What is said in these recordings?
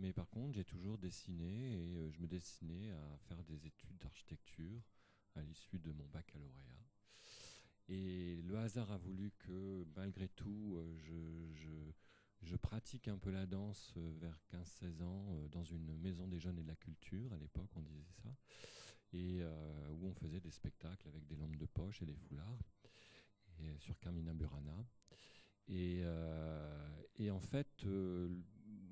mais par contre, j'ai toujours dessiné et je me destinais à faire des études d'architecture à l'issue de mon baccalauréat. Et le hasard a voulu que, malgré tout, je pratique un peu la danse vers 15-16 ans dans une maison des jeunes et de la culture, à l'époque on disait ça, et où on faisait des spectacles avec des lampes de poche et des foulards, et, sur Carmina Burana. Et en fait,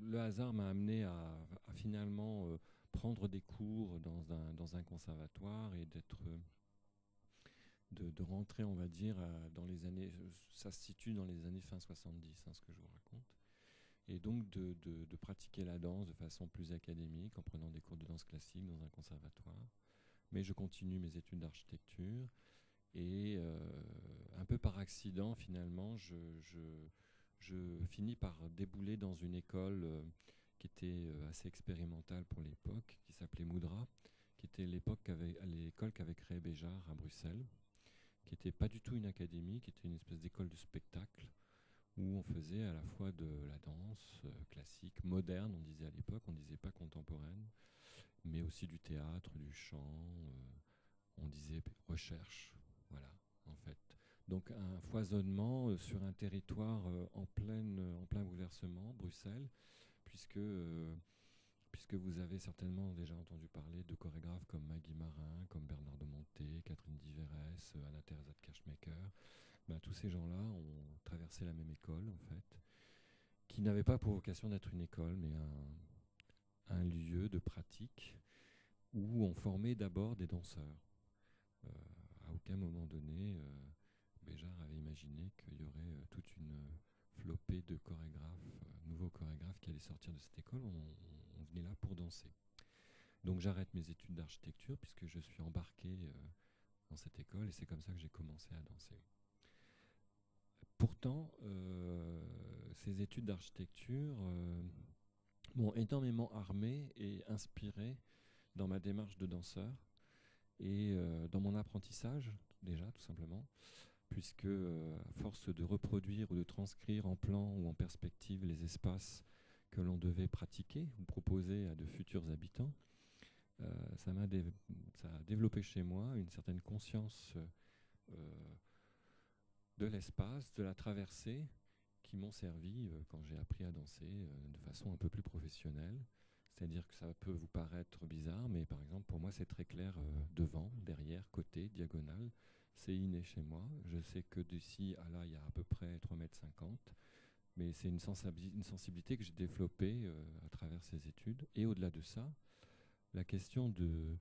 le hasard m'a amené à finalement prendre des cours dans un conservatoire et de rentrer, on va dire, dans les années. Ça se situe dans les années fin 70, hein, ce que je vous raconte. Et donc de pratiquer la danse de façon plus académique en prenant des cours de danse classique dans un conservatoire. Mais je continue mes études d'architecture. Et un peu par accident, finalement, je finis par débouler dans une école qui était assez expérimentale pour l'époque, qui s'appelait Moudra, qui était l'école qu'avait créée Béjart à Bruxelles, qui n'était pas du tout une académie, qui était une espèce d'école de spectacle, où on faisait à la fois de la danse classique, moderne, on disait à l'époque, on ne disait pas contemporaine, mais aussi du théâtre, du chant, on disait recherche, voilà, en fait. Donc un foisonnement sur un territoire en plein bouleversement, Bruxelles, puisque, puisque vous avez certainement déjà entendu parler de chorégraphes comme Maggie Marin, comme Bernard de Monté, Catherine Diverès, Anna-Teresa de Kerschmecker. Ben, tous ces gens-là ont traversé la même école, en fait, qui n'avait pas pour vocation d'être une école, mais un lieu de pratique où on formait d'abord des danseurs. Euh, à aucun moment donné, Béjart avait imaginé qu'il y aurait toute une flopée de chorégraphes, nouveaux chorégraphes qui allaient sortir de cette école. On venait là pour danser. Donc j'arrête mes études d'architecture puisque je suis embarqué dans cette école et c'est comme ça que j'ai commencé à danser. Pourtant, ces études d'architecture m'ont énormément armé et inspiré dans ma démarche de danseur et dans mon apprentissage, déjà, tout simplement, puisque à force de reproduire ou de transcrire en plan ou en perspective les espaces que l'on devait pratiquer ou proposer à de futurs habitants, ça a développé chez moi une certaine conscience de l'espace, de la traversée, qui m'ont servi quand j'ai appris à danser de façon un peu plus professionnelle. C'est-à-dire que ça peut vous paraître bizarre, mais par exemple, pour moi, c'est très clair devant, derrière, côté, diagonale. C'est inné chez moi. Je sais que d'ici à là, il y a à peu près 3,50 m. Mais c'est une sensibilité que j'ai développée à travers ces études. Et au-delà de ça, la question de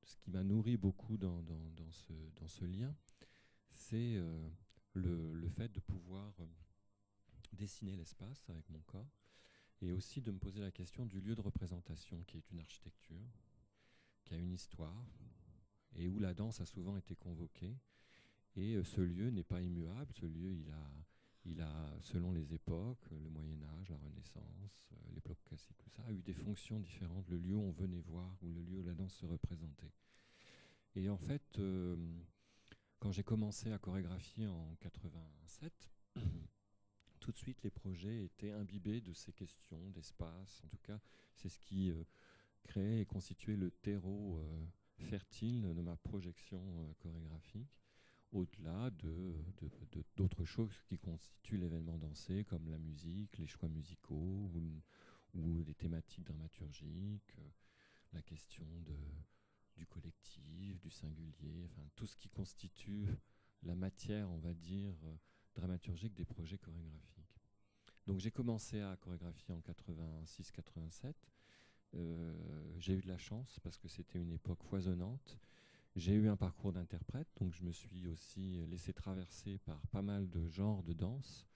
ce qui m'a nourri beaucoup dans ce lien, c'est le fait de pouvoir dessiner l'espace avec mon corps et aussi de me poser la question du lieu de représentation qui est une architecture, qui a une histoire et où la danse a souvent été convoquée. Et ce lieu n'est pas immuable, ce lieu il a, selon les époques, le Moyen-Âge, la Renaissance, l'époque classique, tout ça, a eu des fonctions différentes, le lieu où on venait voir, ou le lieu où la danse se représentait. Et en fait, quand j'ai commencé à chorégraphier en 87, tout de suite les projets étaient imbibés de ces questions d'espace. En tout cas, c'est ce qui créait et constituait le terreau fertile de ma projection chorégraphique, au-delà d'autres choses qui constituent l'événement dansé, comme la musique, les choix musicaux ou des thématiques dramaturgiques, la question du collectif, du singulier, enfin tout ce qui constitue la matière, on va dire, dramaturgique des projets chorégraphiques. Donc j'ai commencé à chorégraphier en 86-87. J'ai eu de la chance parce que c'était une époque foisonnante. J'ai eu un parcours d'interprète, donc je me suis aussi laissé traverser par pas mal de genres de danse.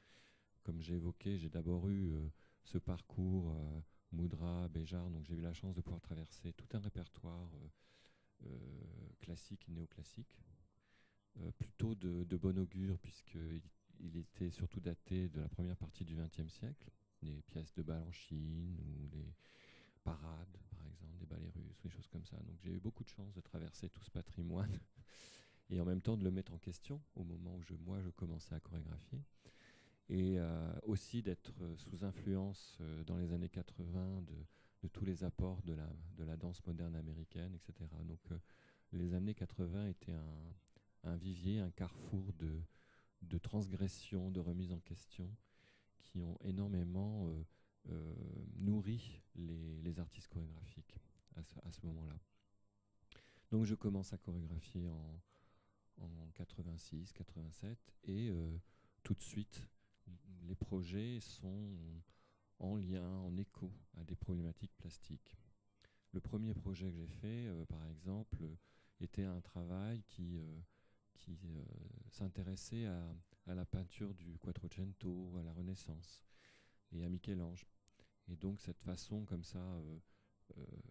Comme j'ai évoqué, j'ai d'abord eu ce parcours Moudra, Béjart, donc j'ai eu la chance de pouvoir traverser tout un répertoire classique et néoclassique, plutôt de bon augure puisqu'il était surtout daté de la première partie du XXe siècle, les pièces de Balanchine ou les parades, par exemple, des ballets russes, ou des choses comme ça. Donc j'ai eu beaucoup de chance de traverser tout ce patrimoine et en même temps de le mettre en question au moment où moi je commençais à chorégraphier. Et aussi d'être sous influence dans les années 80 de tous les apports de la danse moderne américaine, etc. Donc les années 80 étaient un vivier, un carrefour de transgression, de remise en question, qui ont énormément nourri les artistes chorégraphiques à ce moment-là. Donc je commence à chorégraphier en 86, 87, et tout de suite, les projets sont en lien, en écho à des problématiques plastiques. Le premier projet que j'ai fait, par exemple, était un travail qui s'intéressait à la peinture du Quattrocento, à la Renaissance et à Michel-Ange. Et donc cette façon comme ça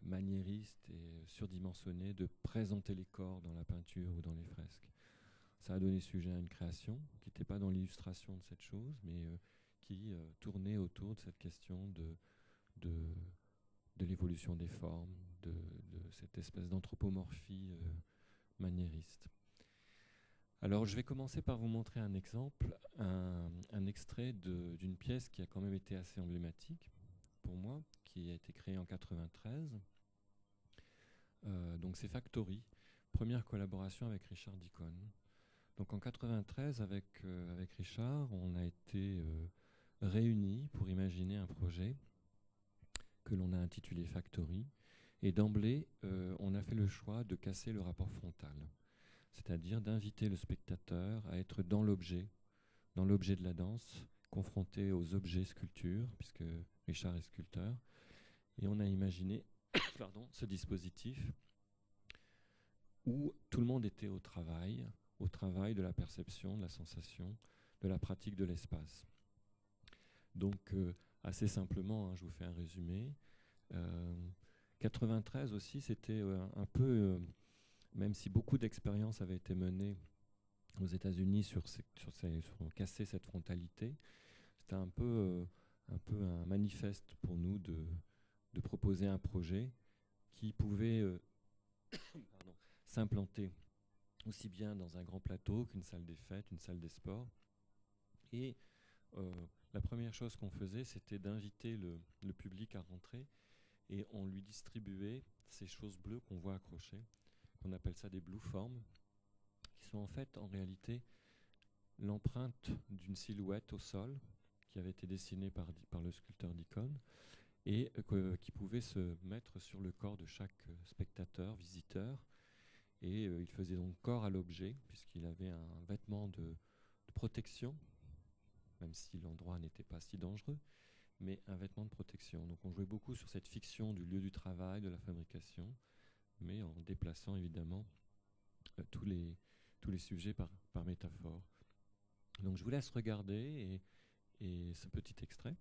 maniériste et surdimensionnée de présenter les corps dans la peinture ou dans les fresques. Ça a donné sujet à une création qui n'était pas dans l'illustration de cette chose, mais qui tournait autour de cette question de l'évolution des formes, de cette espèce d'anthropomorphie maniériste. Alors je vais commencer par vous montrer un exemple, un extrait d'une pièce qui a quand même été assez emblématique pour moi, qui a été créée en 93. Donc c'est Factory, première collaboration avec Richard Deacon. Donc en 93, avec Richard, on a été réunis pour imaginer un projet que l'on a intitulé Factory. Et d'emblée, on a fait le choix de casser le rapport frontal, c'est-à-dire d'inviter le spectateur à être dans l'objet de la danse, confronté aux objets sculptures, puisque Richard est sculpteur. Et on a imaginé ce dispositif où tout le monde était au travail de la perception, de la sensation, de la pratique de l'espace. Donc, assez simplement, je vous fais un résumé. 93 aussi, c'était un peu, même si beaucoup d'expériences avaient été menées aux États-Unis sur casser cette frontalité, c'était un peu un manifeste pour nous de proposer un projet qui pouvait s'implanter aussi bien dans un grand plateau qu'une salle des fêtes, une salle des sports. Et la première chose qu'on faisait, c'était d'inviter le public à rentrer, et on lui distribuait ces choses bleues qu'on voit accrochées. On appelle ça des blue forms, qui sont en fait, en réalité, l'empreinte d'une silhouette au sol qui avait été dessinée par le sculpteur Deacon, et qui pouvait se mettre sur le corps de chaque spectateur, visiteur. Et il faisait donc corps à l'objet, puisqu'il avait un vêtement de protection, même si l'endroit n'était pas si dangereux, mais un vêtement de protection. Donc on jouait beaucoup sur cette fiction du lieu du travail, de la fabrication, mais en déplaçant évidemment tous les sujets par métaphore. Donc je vous laisse regarder et ce petit extrait.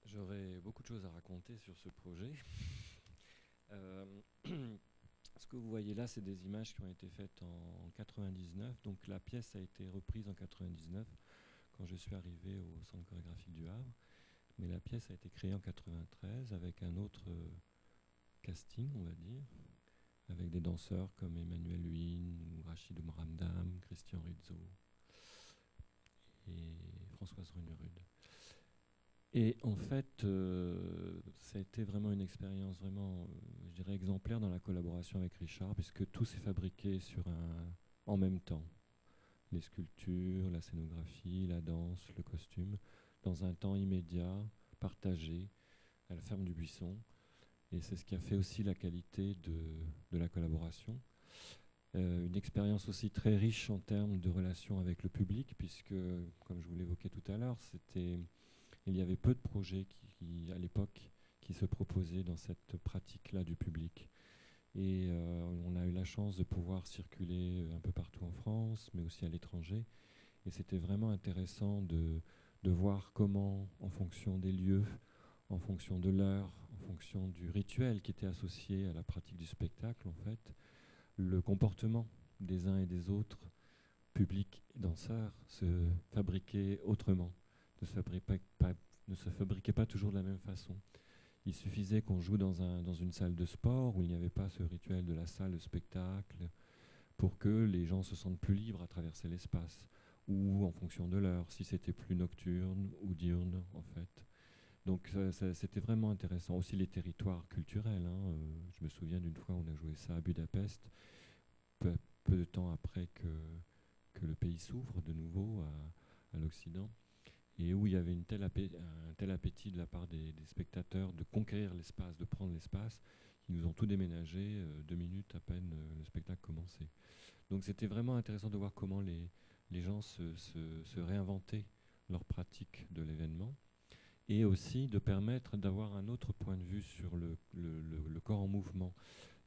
J'aurais beaucoup de choses à raconter sur ce projet. Euh, Ce que vous voyez là, c'est des images qui ont été faites en 99. Donc la pièce a été reprise en 99 quand je suis arrivé au Centre chorégraphique du Havre. Mais la pièce a été créée en 93 avec un autre casting, on va dire, avec des danseurs comme Emmanuel Huynh, ou Rachid Ramdam, Christian Rizzo et Françoise Runerud. Et en fait, ça a été vraiment une expérience vraiment, je dirais, exemplaire dans la collaboration avec Richard, puisque tout s'est fabriqué en même temps. Les sculptures, la scénographie, la danse, le costume, dans un temps immédiat, partagé, à la ferme du Buisson. Et c'est ce qui a fait aussi la qualité de la collaboration. Une expérience aussi très riche en termes de relations avec le public, puisque, comme je vous l'évoquais tout à l'heure, il y avait peu de projets à l'époque, qui se proposaient dans cette pratique-là du public. Et on a eu la chance de pouvoir circuler un peu partout en France, mais aussi à l'étranger. Et c'était vraiment intéressant de voir comment, en fonction des lieux, en fonction de l'heure, en fonction du rituel qui était associé à la pratique du spectacle, en fait, le comportement des uns et des autres, public et danseurs, se fabriquait autrement, ne se fabriquait pas toujours de la même façon. Il suffisait qu'on joue dans une salle de sport où il n'y avait pas ce rituel de la salle de spectacle pour que les gens se sentent plus libres à traverser l'espace, ou en fonction de l'heure, si c'était plus nocturne ou diurne, en fait. Donc c'était vraiment intéressant. Aussi les territoires culturels. Je me souviens d'une fois, on a joué ça à Budapest, peu de temps après que le pays s'ouvre de nouveau à l'Occident, et où il y avait un tel appétit de la part des spectateurs de conquérir l'espace, de prendre l'espace, qu'ils nous ont tout déménagé 2 minutes à peine le spectacle commençait. Donc c'était vraiment intéressant de voir comment les gens se réinventaient leur pratique de l'événement, et aussi de permettre d'avoir un autre point de vue sur le corps en mouvement.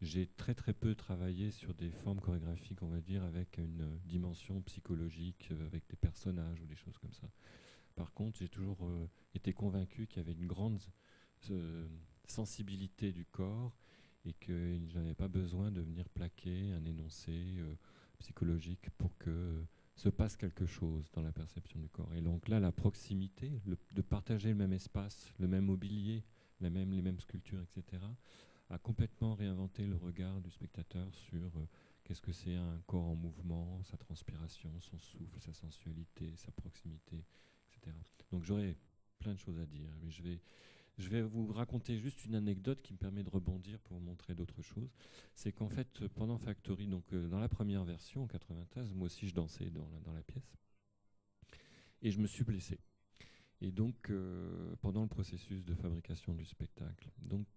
J'ai très très peu travaillé sur des formes chorégraphiques, on va dire, avec une dimension psychologique, avec des personnages ou des choses comme ça. Par contre, j'ai toujours été convaincu qu'il y avait une grande sensibilité du corps, et que je n'avais pas besoin de venir plaquer un énoncé psychologique pour que se passe quelque chose dans la perception du corps. Et donc là, la proximité, de partager le même espace, le même mobilier, les mêmes sculptures, etc., a complètement réinventé le regard du spectateur sur qu'est-ce que c'est un corps en mouvement, sa transpiration, son souffle, sa sensualité, sa proximité, etc. Donc j'aurais plein de choses à dire, mais Je vais vous raconter juste une anecdote qui me permet de rebondir pour vous montrer d'autres choses. C'est qu'en fait, pendant Factory, donc dans la première version, en 93, moi aussi je dansais dans la pièce. Et je me suis blessé. Et donc, pendant le processus de fabrication du spectacle. Donc,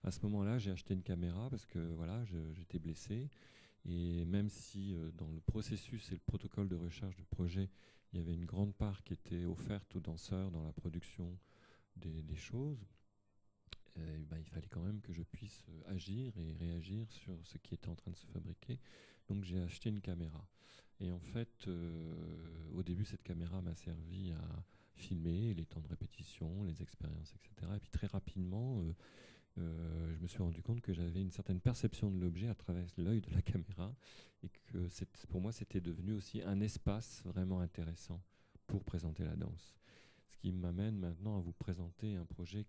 à ce moment-là, j'ai acheté une caméra parce que voilà, j'étais blessé. Et même si dans le processus et le protocole de recherche du projet, il y avait une grande part qui était offerte aux danseurs dans la production des choses, ben, il fallait quand même que je puisse agir et réagir sur ce qui était en train de se fabriquer. Donc j'ai acheté une caméra. Et en fait, au début, cette caméra m'a servi à filmer les temps de répétition, les expériences, etc. Et puis très rapidement, je me suis rendu compte que j'avais une certaine perception de l'objet à travers l'œil de la caméra et que pour moi, c'était devenu aussi un espace vraiment intéressant pour présenter la danse. Ce qui m'amène maintenant à vous présenter un projet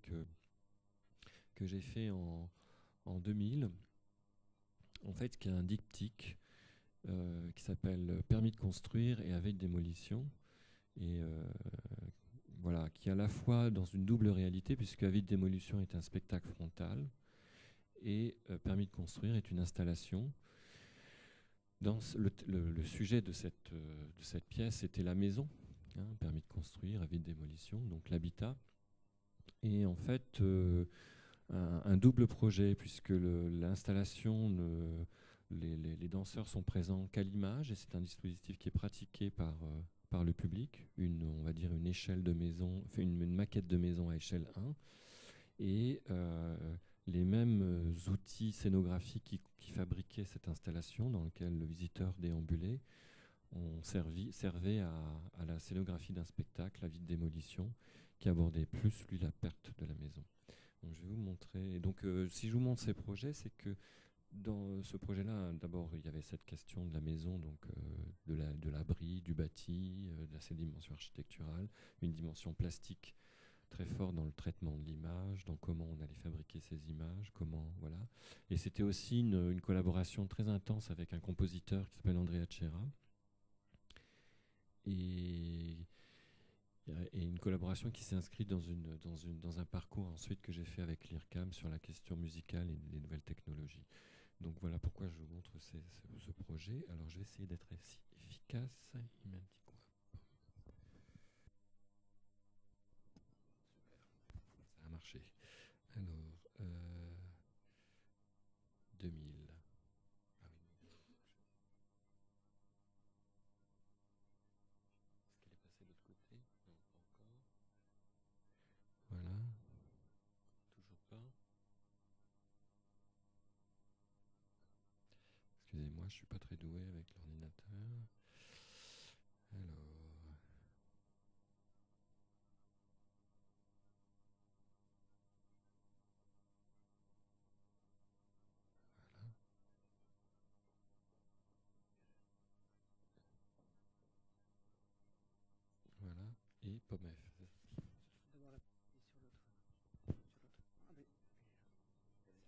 que j'ai fait en 2000, en fait, qui est un diptyque qui s'appelle Permis de construire et avec démolition. Et voilà, qui est à la fois dans une double réalité, puisque Avis de démolition est un spectacle frontal et Permis de construire est une installation. Dans le sujet de cette pièce était la maison, hein, permis de construire, avis de démolition, donc l'habitat. Et en fait, un double projet, puisque l'installation, les danseurs sont présents qu'à l'image, et c'est un dispositif qui est pratiqué par le public, on va dire une échelle de maison, une maquette de maison à échelle 1, et les mêmes outils scénographiques qui fabriquaient cette installation, dans lequel le visiteur déambulait, servaient à la scénographie d'un spectacle, la vie de démolition, qui abordait plus, lui, la perte de la maison. Donc, je vais vous montrer. Donc, si je vous montre ces projets, c'est que dans ce projet-là, d'abord, il y avait cette question de la maison, donc de l'abri, du bâti, de cette dimension architecturale, une dimension plastique très forte dans le traitement de l'image, dans comment on allait fabriquer ces images, comment, voilà. Et c'était aussi une collaboration très intense avec un compositeur qui s'appelle Andrea Cera. Et une collaboration qui s'est inscrite dans un parcours ensuite que j'ai fait avec l'IRCAM sur la question musicale et les nouvelles technologies. Donc voilà pourquoi je vous montre ce projet. Alors je vais essayer d'être efficace. Il m'a dit quoi? Ça a marché. Alors, 2000. Ah oui. Est-ce qu'elle est passée de l'autre côté? Non, pas encore. Voilà. Toujours pas. Excusez-moi, je suis pas très doué avec l'ordinateur. Alors, voilà. Voilà. Et POMEF. D'abord appuyer sur l'autre. Sur l'autre. Ah ben. Non, c'est pas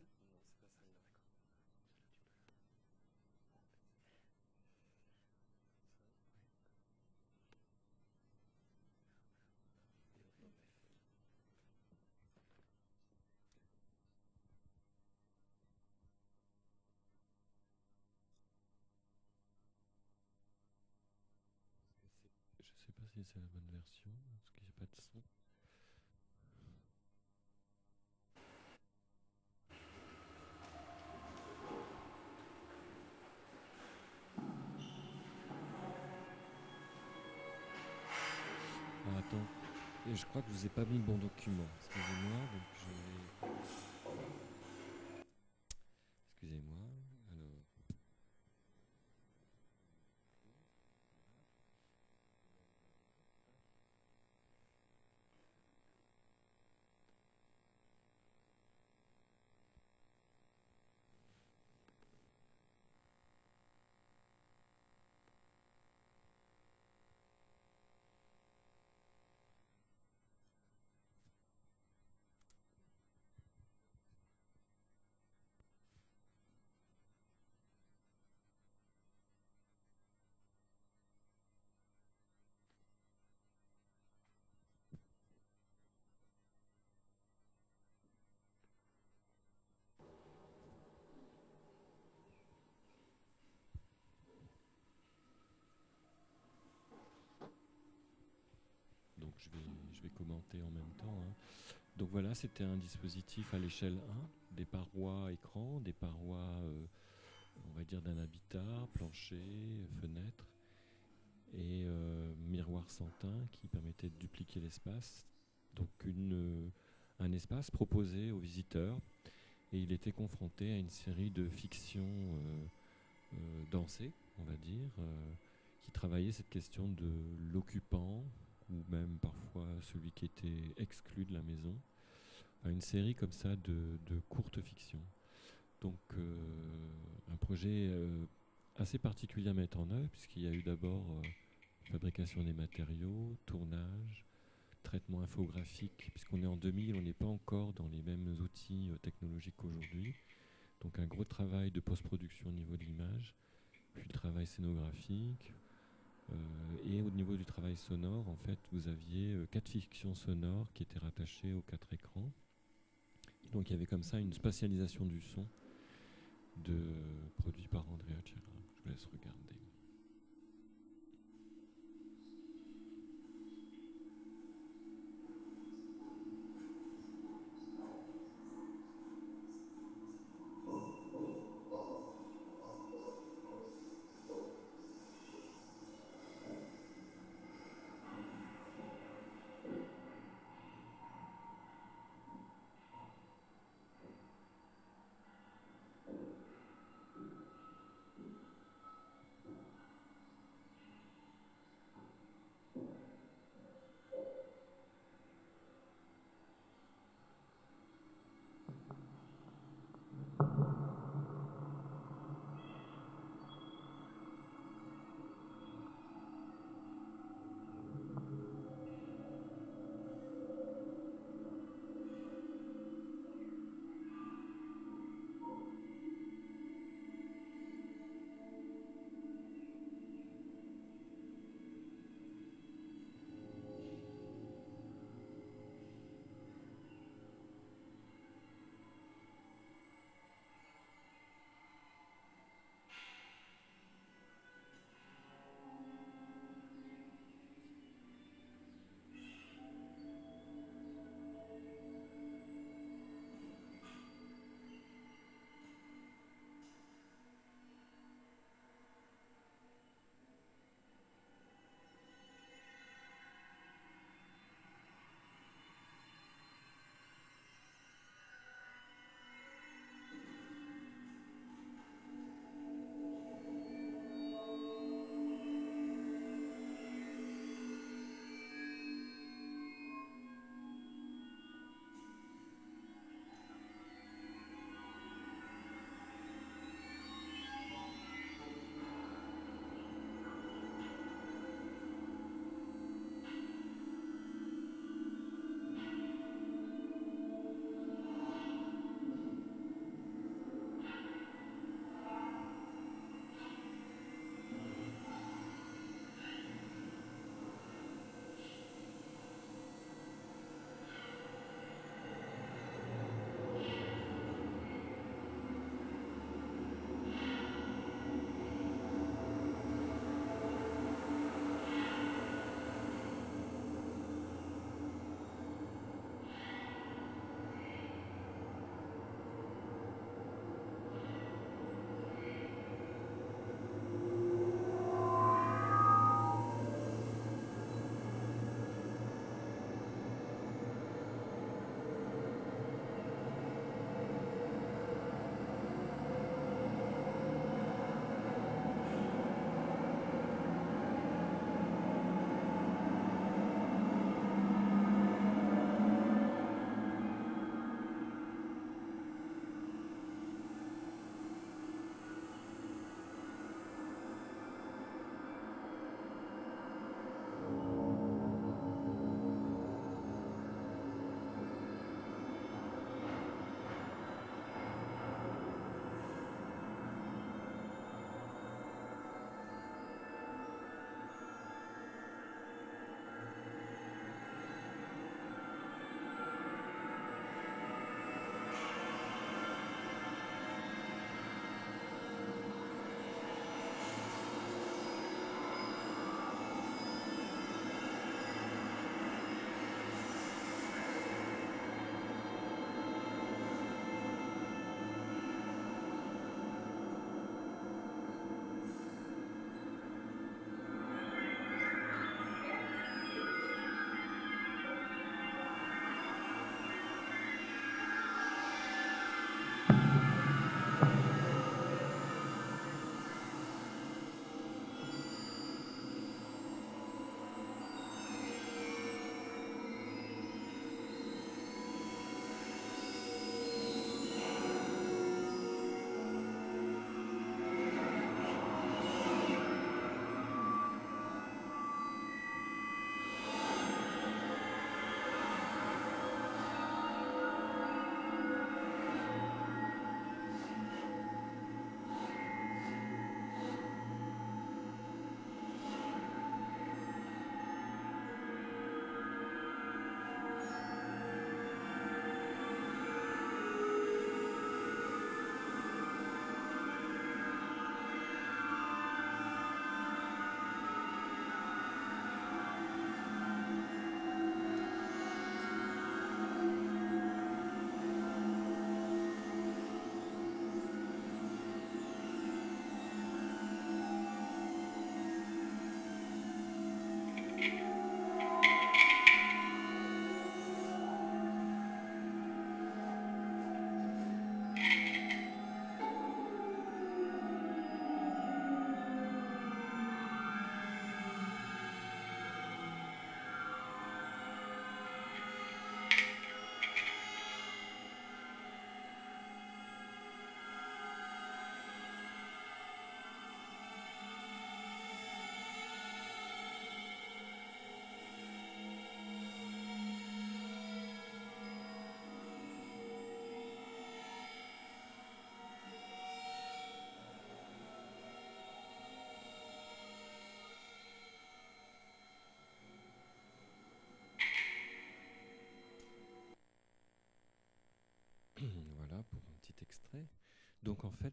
celle-là. Je sais pas si c'est la bonne version, parce qu'il n'y a pas de son. Ah, attends, et je crois que je vous ai pas mis le bon document. Excusez-moi, donc je vais... Excusez-moi, alors... donc je vais commenter en même temps, hein. Donc voilà, c'était un dispositif à l'échelle 1, des parois écran, des parois, on va dire, d'un habitat, plancher, fenêtre, et miroir sans teint qui permettait de dupliquer l'espace. Donc un espace proposé aux visiteurs, et il était confronté à une série de fictions dansées, on va dire, qui travaillaient cette question de l'occupant, ou même parfois celui qui était exclu de la maison. Enfin, une série comme ça de courtes fictions. Donc un projet assez particulier à mettre en œuvre, puisqu'il y a eu d'abord fabrication des matériaux, tournage, traitement infographique, puisqu'on est en 2000, on n'est pas encore dans les mêmes outils technologiques qu'aujourd'hui. Donc un gros travail de post-production au niveau de l'image, puis le travail scénographique. Et au niveau du travail sonore, en fait, vous aviez 4 fictions sonores qui étaient rattachées aux 4 écrans. Et donc il y avait comme ça une spatialisation du son produit par Andrea Cerra. Je vous laisse regarder.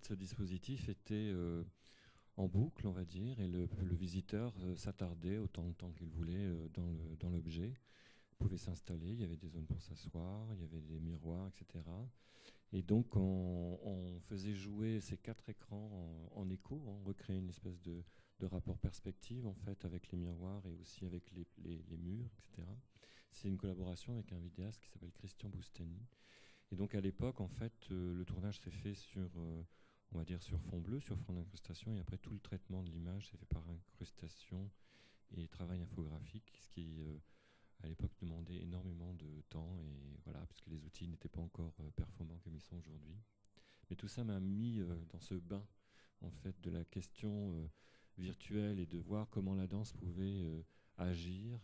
fait, ce dispositif était en boucle, on va dire, et le visiteur s'attardait autant de temps qu'il voulait dans l'objet. Il pouvait s'installer, il y avait des zones pour s'asseoir, il y avait des miroirs, etc. Et donc, on faisait jouer ces 4 écrans en écho, on recréait une espèce de rapport perspective, en fait, avec les miroirs et aussi avec les murs, etc. C'est une collaboration avec un vidéaste qui s'appelle Christian Boustany. Et donc, à l'époque, en fait, le tournage s'est fait sur, on va dire, sur fond bleu, sur fond d'incrustation, et après, tout le traitement de l'image s'est fait par incrustation et travail infographique, ce qui à l'époque demandait énormément de temps, et voilà, puisque les outils n'étaient pas encore performants comme ils sont aujourd'hui. Mais tout ça m'a mis dans ce bain, en fait, de la question virtuelle et de voir comment la danse pouvait agir,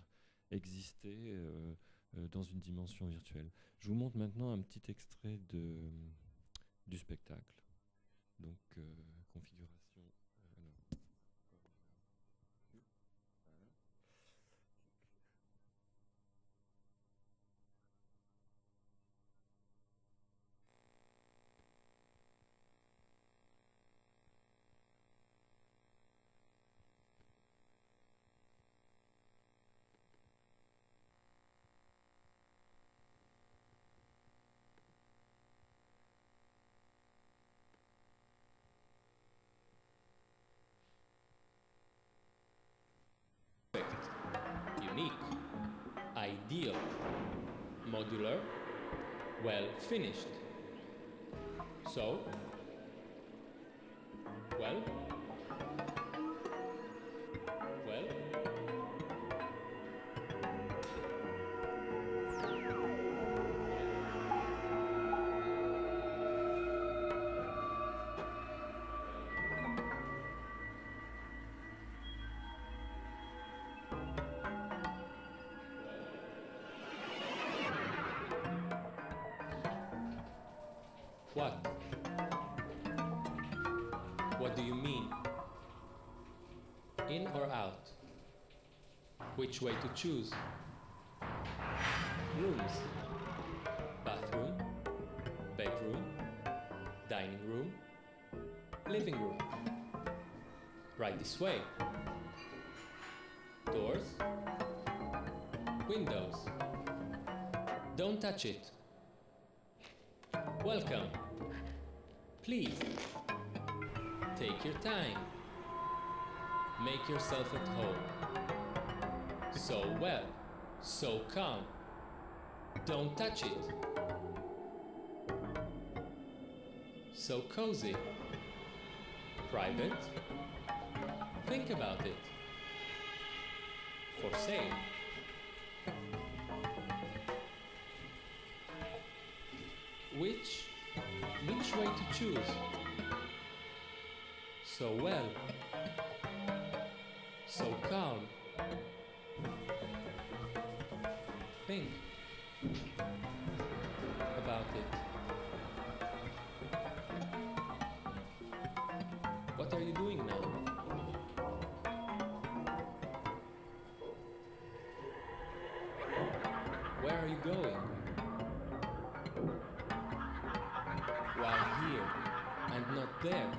exister dans une dimension virtuelle. Je vous montre maintenant un petit extrait du spectacle. Donc, configuration. Alors, Unique, ideal, modular, well finished. So, well, what? What do you mean? In or out? Which way to choose? Rooms. Bathroom, bedroom, dining room, living room. Right this way. Doors, windows. Don't touch it. Welcome. Please, take your time. Make yourself at home. So well, so calm. Don't touch it. So cozy. Private. Think about it. For sale. Which way to choose? So well, so calm. Think about it. What are you doing now? Where are you going? While here and not there.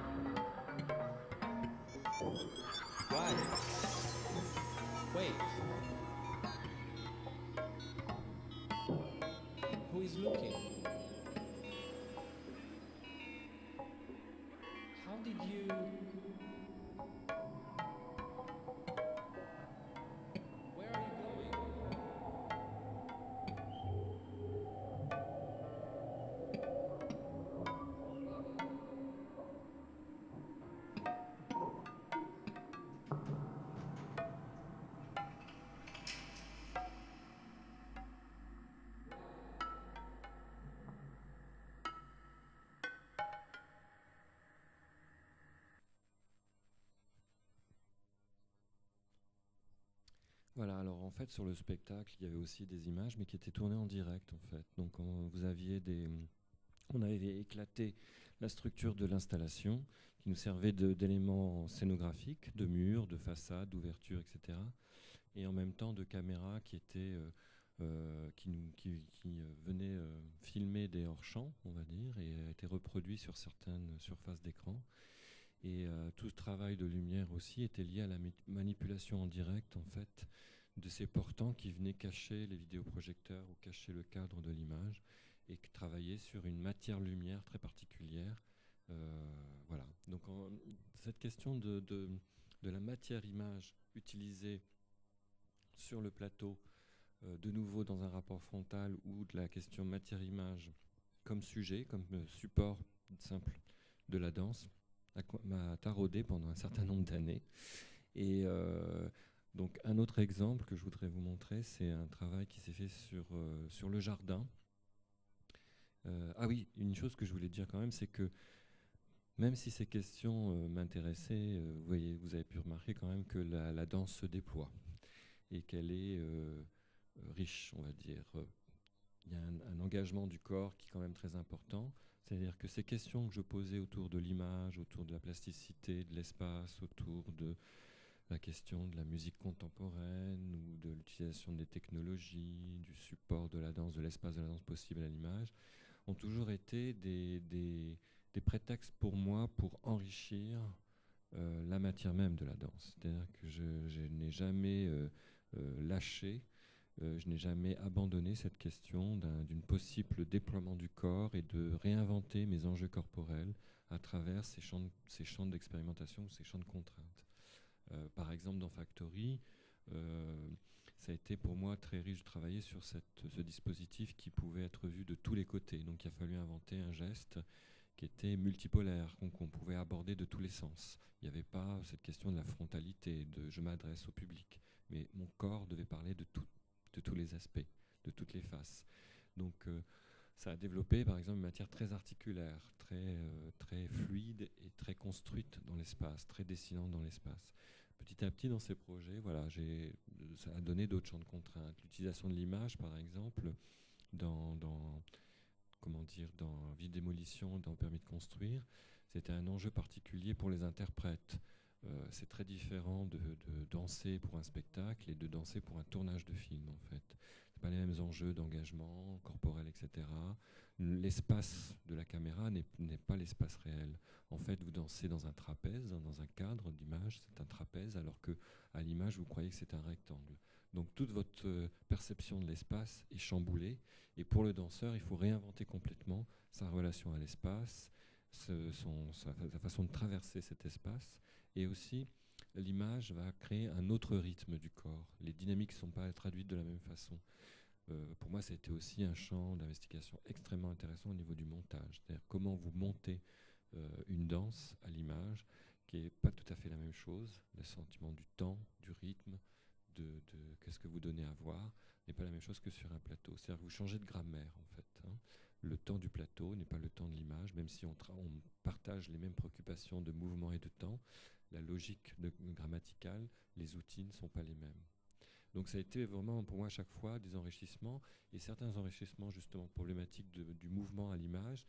Why? Wait. Who is looking? How did you... Where are you going? voilà, alors en fait sur le spectacle, il y avait aussi des images, mais qui étaient tournées en direct en fait. Donc on avait éclaté la structure de l'installation, qui nous servait d'éléments scénographiques, de murs, de façades, d'ouvertures, etc. Et en même temps de caméras qui étaient qui venait filmer des hors-champs, on va dire, et a été reproduit sur certaines surfaces d'écran. Et tout ce travail de lumière aussi était lié à la manipulation en direct, en fait, de ces portants qui venaient cacher les vidéoprojecteurs ou cacher le cadre de l'image et qui travaillaient sur une matière-lumière très particulière. Voilà. Donc cette question de la matière-image utilisée sur le plateau, de nouveau dans un rapport frontal, ou de la question matière-image comme sujet, comme support simple de la danse, m'a taraudé pendant un certain nombre d'années. Et donc un autre exemple que je voudrais vous montrer, c'est un travail qui s'est fait sur le jardin. Ah oui, une chose que je voulais dire quand même, c'est que même si ces questions m'intéressaient, vous avez pu remarquer quand même que la danse se déploie et qu'elle est riche, on va dire. Il y a un engagement du corps qui est quand même très important. C'est-à-dire que ces questions que je posais autour de l'image, autour de la plasticité, de l'espace, autour de la question de la musique contemporaine ou de l'utilisation des technologies, du support de la danse, de l'espace de la danse possible à l'image, ont toujours été des prétextes pour moi pour enrichir la matière même de la danse. C'est-à-dire que je n'ai jamais lâché, je n'ai jamais abandonné cette question d'une possible déploiement du corps et de réinventer mes enjeux corporels à travers ces champs d'expérimentation ou ces champs de contraintes. Par exemple, dans Factory, ça a été pour moi très riche de travailler sur ce dispositif qui pouvait être vu de tous les côtés. Donc il a fallu inventer un geste qui était multipolaire, qu'on pouvait aborder de tous les sens. Il n'y avait pas cette question de la frontalité, de je m'adresse au public, mais mon corps devait parler de tous les aspects, de toutes les faces. Donc ça a développé par exemple une matière très articulaire, très fluide et très construite dans l'espace, très dessinante dans l'espace. Petit à petit dans ces projets, voilà, ça a donné d'autres champs de contraintes. L'utilisation de l'image par exemple, dans Vie démolition, dans Permis de construire, c'était un enjeu particulier pour les interprètes. C'est très différent de danser pour un spectacle et de danser pour un tournage de film, en fait. C'est pas les mêmes enjeux d'engagement corporel, etc. L'espace de la caméra n'est pas l'espace réel. En fait, vous dansez dans un trapèze, dans un cadre d'image, c'est un trapèze, alors que à l'image, vous croyez que c'est un rectangle. Donc toute votre perception de l'espace est chamboulée, et pour le danseur, il faut réinventer complètement sa relation à l'espace, sa façon de traverser cet espace, et aussi l'image va créer un autre rythme du corps. Les dynamiques ne sont pas traduites de la même façon. Pour moi, ça a été aussi un champ d'investigation extrêmement intéressant au niveau du montage, c'est-à-dire comment vous montez une danse à l'image, qui n'est pas tout à fait la même chose, le sentiment du temps, du rythme, de qu'est-ce que vous donnez à voir, n'est pas la même chose que sur un plateau. C'est-à-dire que vous changez de grammaire, en fait. Le temps du plateau n'est pas le temps de l'image, même si on partage les mêmes préoccupations de mouvement et de temps. La logique grammaticale, les outils ne sont pas les mêmes. Donc ça a été vraiment pour moi à chaque fois des enrichissements, et certains enrichissements justement problématiques du mouvement à l'image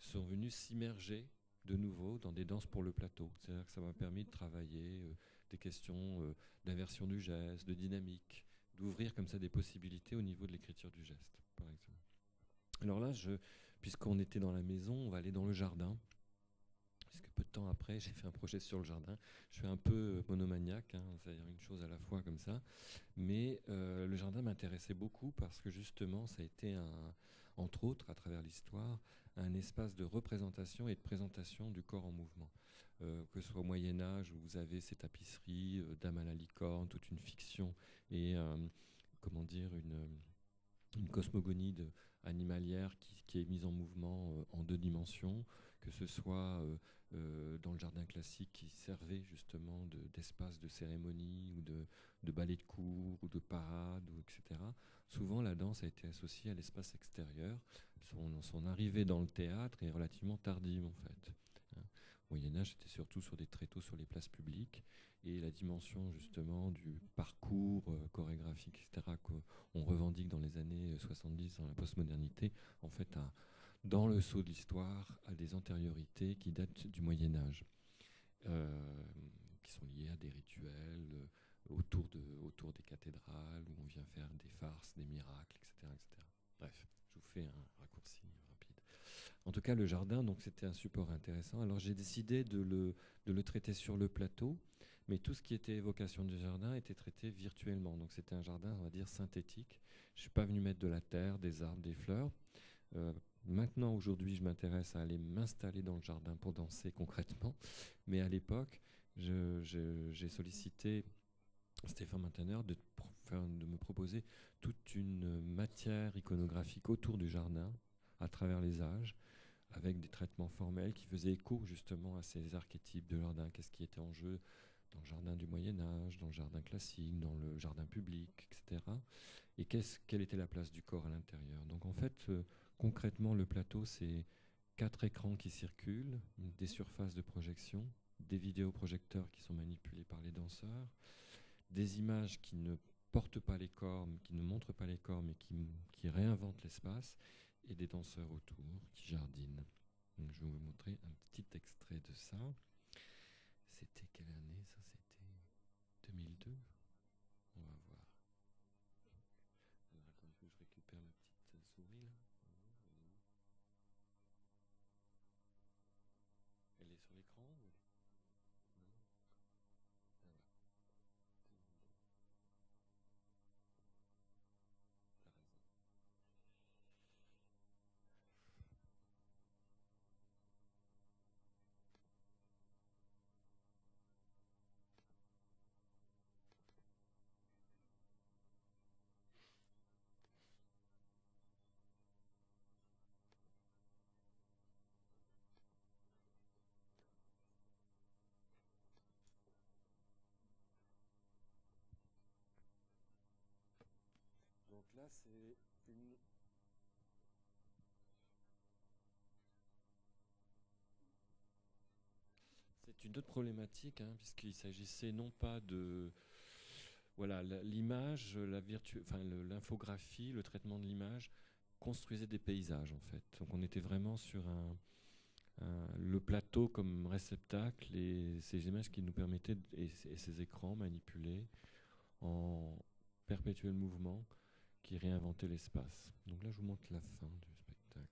sont venus s'immerger de nouveau dans des danses pour le plateau. C'est-à-dire que ça m'a permis de travailler des questions d'inversion du geste, de dynamique, d'ouvrir comme ça des possibilités au niveau de l'écriture du geste, par exemple. Alors là, puisqu'on était dans la maison, on va aller dans le jardin. Parce que peu de temps après, j'ai fait un projet sur le jardin. Je suis un peu monomaniaque, c'est-à-dire une chose à la fois comme ça. Mais le jardin m'intéressait beaucoup parce que justement, ça a été, entre autres, à travers l'histoire, un espace de représentation et de présentation du corps en mouvement. Que ce soit au Moyen-Âge, où vous avez ces tapisseries, Dame à la licorne, toute une fiction et une cosmogonie animalière qui est mise en mouvement en 2 dimensions, que ce soit dans le jardin classique qui servait justement d'espace de cérémonie ou de ballet de cour ou de parade, etc. Souvent, la danse a été associée à l'espace extérieur. Son arrivée dans le théâtre est relativement tardive, en fait. Au Moyen-Âge, c'était surtout sur des tréteaux sur les places publiques, et la dimension justement du parcours chorégraphique, etc., qu'on revendique dans les années 70 dans la postmodernité, en fait, dans le sceau de l'histoire, à des antériorités qui datent du Moyen-Âge, qui sont liées à des rituels autour des cathédrales, où on vient faire des farces, des miracles, etc., etc. Bref, je vous fais un raccourci rapide. En tout cas, le jardin, donc c'était un support intéressant. Alors j'ai décidé de le traiter sur le plateau, mais tout ce qui était évocation du jardin était traité virtuellement. Donc c'était un jardin, on va dire, synthétique. Je ne suis pas venu mettre de la terre, des arbres, des fleurs. Maintenant, aujourd'hui, je m'intéresse à aller m'installer dans le jardin pour danser concrètement. Mais à l'époque, j'ai sollicité Stéphane Maintener de me proposer toute une matière iconographique autour du jardin, à travers les âges, avec des traitements formels qui faisaient écho justement à ces archétypes de jardin. Qu'est-ce qui était en jeu dans le jardin du Moyen-Âge, dans le jardin classique, dans le jardin public, etc. Et quelle était la place du corps à l'intérieur. Donc en fait, concrètement, le plateau, c'est 4 écrans qui circulent, des surfaces de projection, des vidéoprojecteurs qui sont manipulés par les danseurs, des images qui ne portent pas les corps, qui ne montrent pas les corps, mais qui réinventent l'espace, et des danseurs autour qui jardinent. Donc, je vais vous montrer un petit extrait de ça. C'était quelle année ça? C'était 2002. On va voir. Alors, attends, il faut que je récupère ma petite souris là. Elle est sur l'écran ou elle est... Non. Ah, voilà. 2002. T'as raison. Donc là, c'est une autre problématique, hein, puisqu'il s'agissait non pas de... Voilà, l'image, l'infographie, le traitement de l'image construisait des paysages, en fait. Donc on était vraiment sur le plateau comme réceptacle et ces images qui nous permettaient, et ces écrans manipulés en perpétuel mouvement qui réinventaient l'espace. Donc là, je vous montre la fin du spectacle.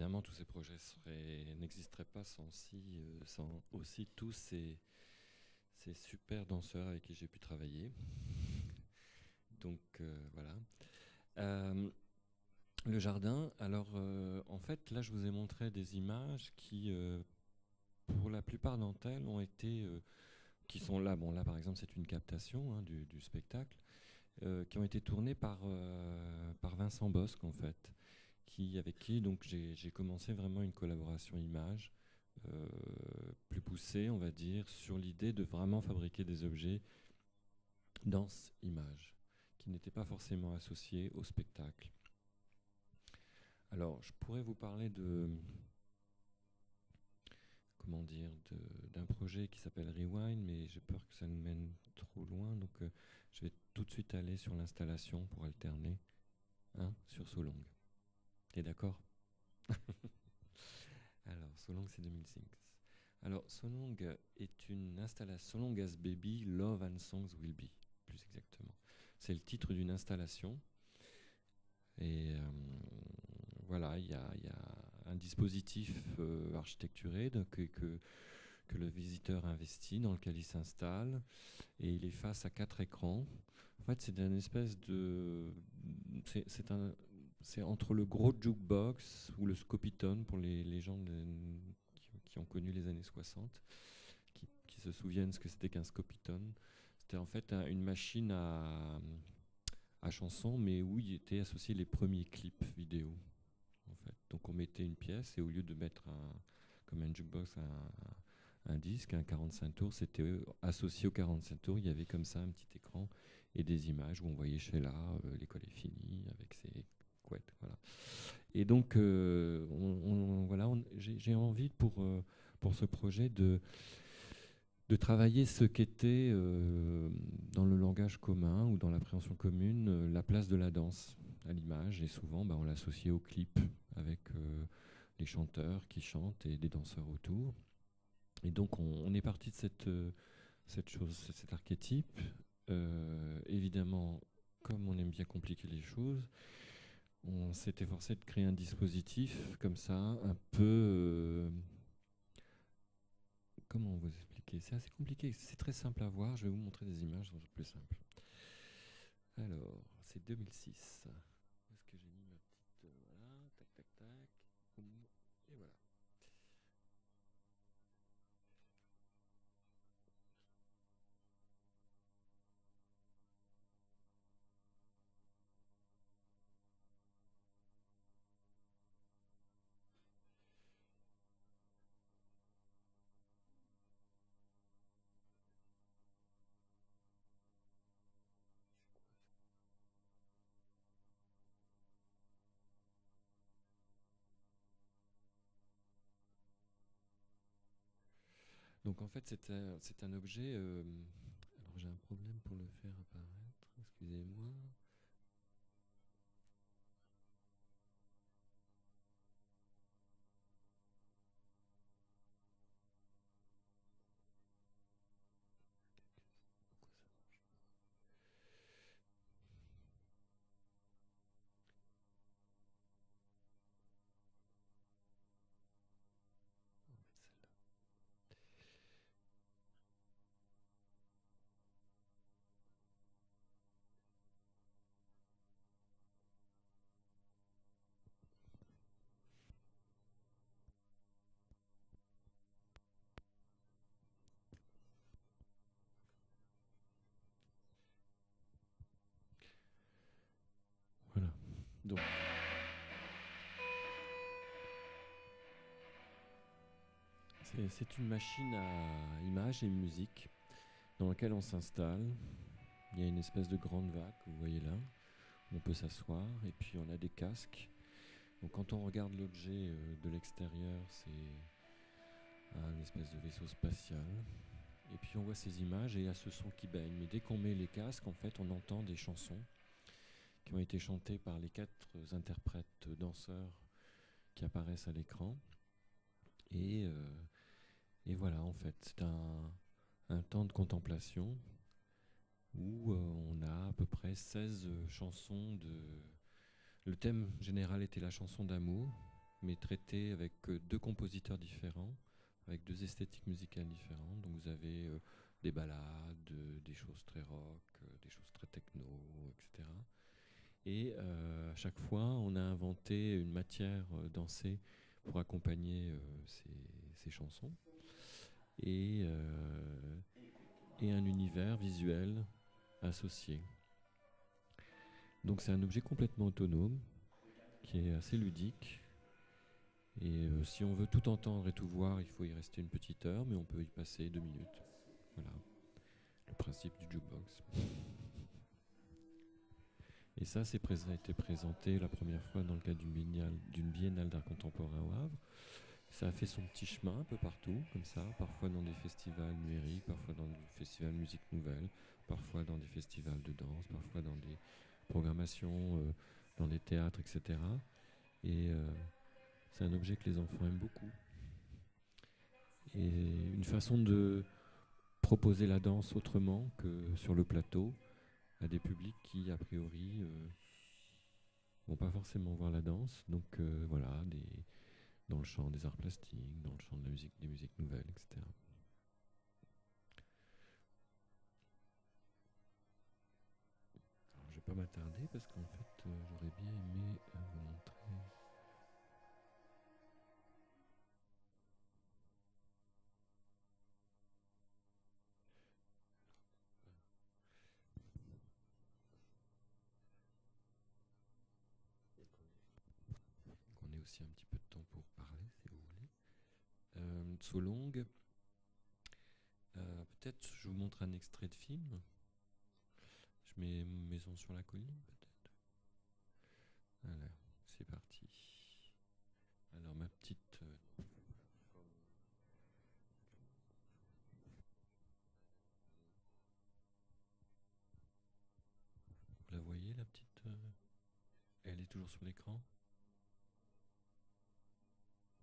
évidemment, tous ces projets n'existeraient pas sans aussi tous ces super danseurs avec qui j'ai pu travailler. Donc voilà. Le jardin, alors en fait, là je vous ai montré des images qui, pour la plupart d'entre elles, ont été, qui sont là, bon là par exemple c'est une captation du spectacle, qui ont été tournées par Vincent Bosque en fait, avec qui donc j'ai commencé vraiment une collaboration image euh, plus poussée, on va dire, sur l'idée de vraiment fabriquer des objets danse-image, qui n'étaient pas forcément associés au spectacle. Alors, je pourrais vous parler comment dire, d'un projet qui s'appelle Rewind, mais j'ai peur que ça nous mène trop loin, donc je vais tout de suite aller sur l'installation pour alterner, sur Solong. T'es d'accord? Alors, Solong, c'est 2006. Alors, Solong est une installation, Solong as Baby, Love and Songs Will Be, plus exactement. C'est le titre d'une installation. Et voilà, il y a un dispositif architecturé que le visiteur investit, dans lequel il s'installe, et il est face à 4 écrans. En fait, c'est une espèce de... C'est entre le gros jukebox ou le scopiton pour les gens qui ont connu les années 60, qui se souviennent ce que c'était qu'un scopiton. C'était en fait une machine à chansons, mais où il étaient associés les premiers clips vidéo. En fait. Donc on mettait une pièce et au lieu de mettre comme un jukebox un disque, un 45 tours, c'était associé au 45 tours, il y avait comme ça un petit écran et des images où on voyait Sheila, l'école est finie, avec ses couettes. Voilà. Et donc voilà, j'ai envie pour ce projet de travailler ce qu'était dans le langage commun ou dans l'appréhension commune la place de la danse à l'image, et souvent on l'associe au clip avec les chanteurs qui chantent et des danseurs autour. Et donc on est parti de cette chose, cet archétype. Évidemment, comme on aime bien compliquer les choses, on s'est efforcé de créer un dispositif comme ça, un peu... comment vous expliquer? C'est assez compliqué, c'est très simple à voir. Je vais vous montrer des images, ça va être plus simple. Alors, c'est 2006. Où est-ce que j'ai mis ma petite... voilà, tac, tac, tac. Et voilà. Donc en fait, c'est un objet... alors j'ai un problème pour le faire apparaître, excusez-moi. Voilà. Donc... c'est une machine à images et musique dans laquelle on s'installe. Il y a une espèce de grande vague, vous voyez là. On peut s'asseoir et puis on a des casques. Donc quand on regarde l'objet de l'extérieur, c'est un espèce de vaisseau spatial. Et puis on voit ces images et il y a ce son qui baigne. Mais dès qu'on met les casques, en fait, on entend des chansons qui ont été chantées par les 4 interprètes danseurs qui apparaissent à l'écran. Et voilà, en fait, c'est un temps de contemplation où on a à peu près 16 chansons de... Le thème général était la chanson d'amour, mais traité avec deux compositeurs différents, avec deux esthétiques musicales différentes. Donc vous avez des ballades, des choses très rock, des choses très techno, etc. Et à chaque fois, on a inventé une matière dansée pour accompagner ces chansons et un univers visuel associé. Donc c'est un objet complètement autonome qui est assez ludique. Et si on veut tout entendre et tout voir, il faut y rester une petite heure, mais on peut y passer 2 minutes. Voilà, le principe du jukebox. Et ça, a été présenté la première fois dans le cadre d'une biennale d'art contemporain au Havre. Ça a fait son petit chemin un peu partout, comme ça, parfois dans des festivals numériques, parfois dans des festivals de musique nouvelle, parfois dans des festivals de danse, parfois dans des programmations, dans des théâtres, etc. Et c'est un objet que les enfants aiment beaucoup. Et une façon de proposer la danse autrement que sur le plateau à des publics qui, a priori, vont pas forcément voir la danse. Donc voilà, dans le champ des arts plastiques, dans le champ de la musique, des musiques nouvelles, etc. Alors je vais pas m'attarder parce qu'en fait j'aurais bien aimé vous montrer. On ait aussi un petit peu de temps pour parler, si vous voulez. Solong, peut-être je vous montre un extrait de film. Je mets Maison sur la colline, peut-être. Alors, c'est parti. Alors, ma petite... vous la voyez, la petite... Elle est toujours sur l'écran?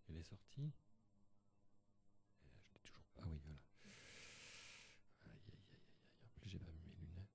Elle est sortie? Je l'ai toujours pas. Ah oui, voilà. Aïe, aïe, aïe, aïe. En plus, j'ai pas mis mes lunettes.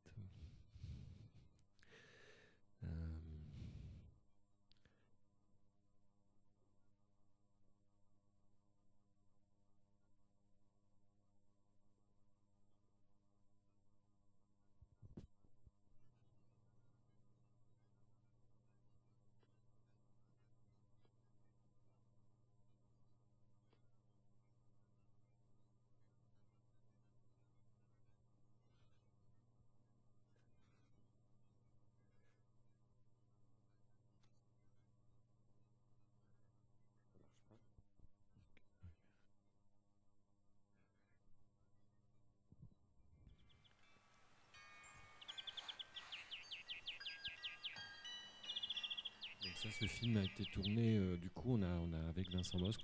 Donc ça, ce film a été tourné, du coup, on a avec Vincent Bosque,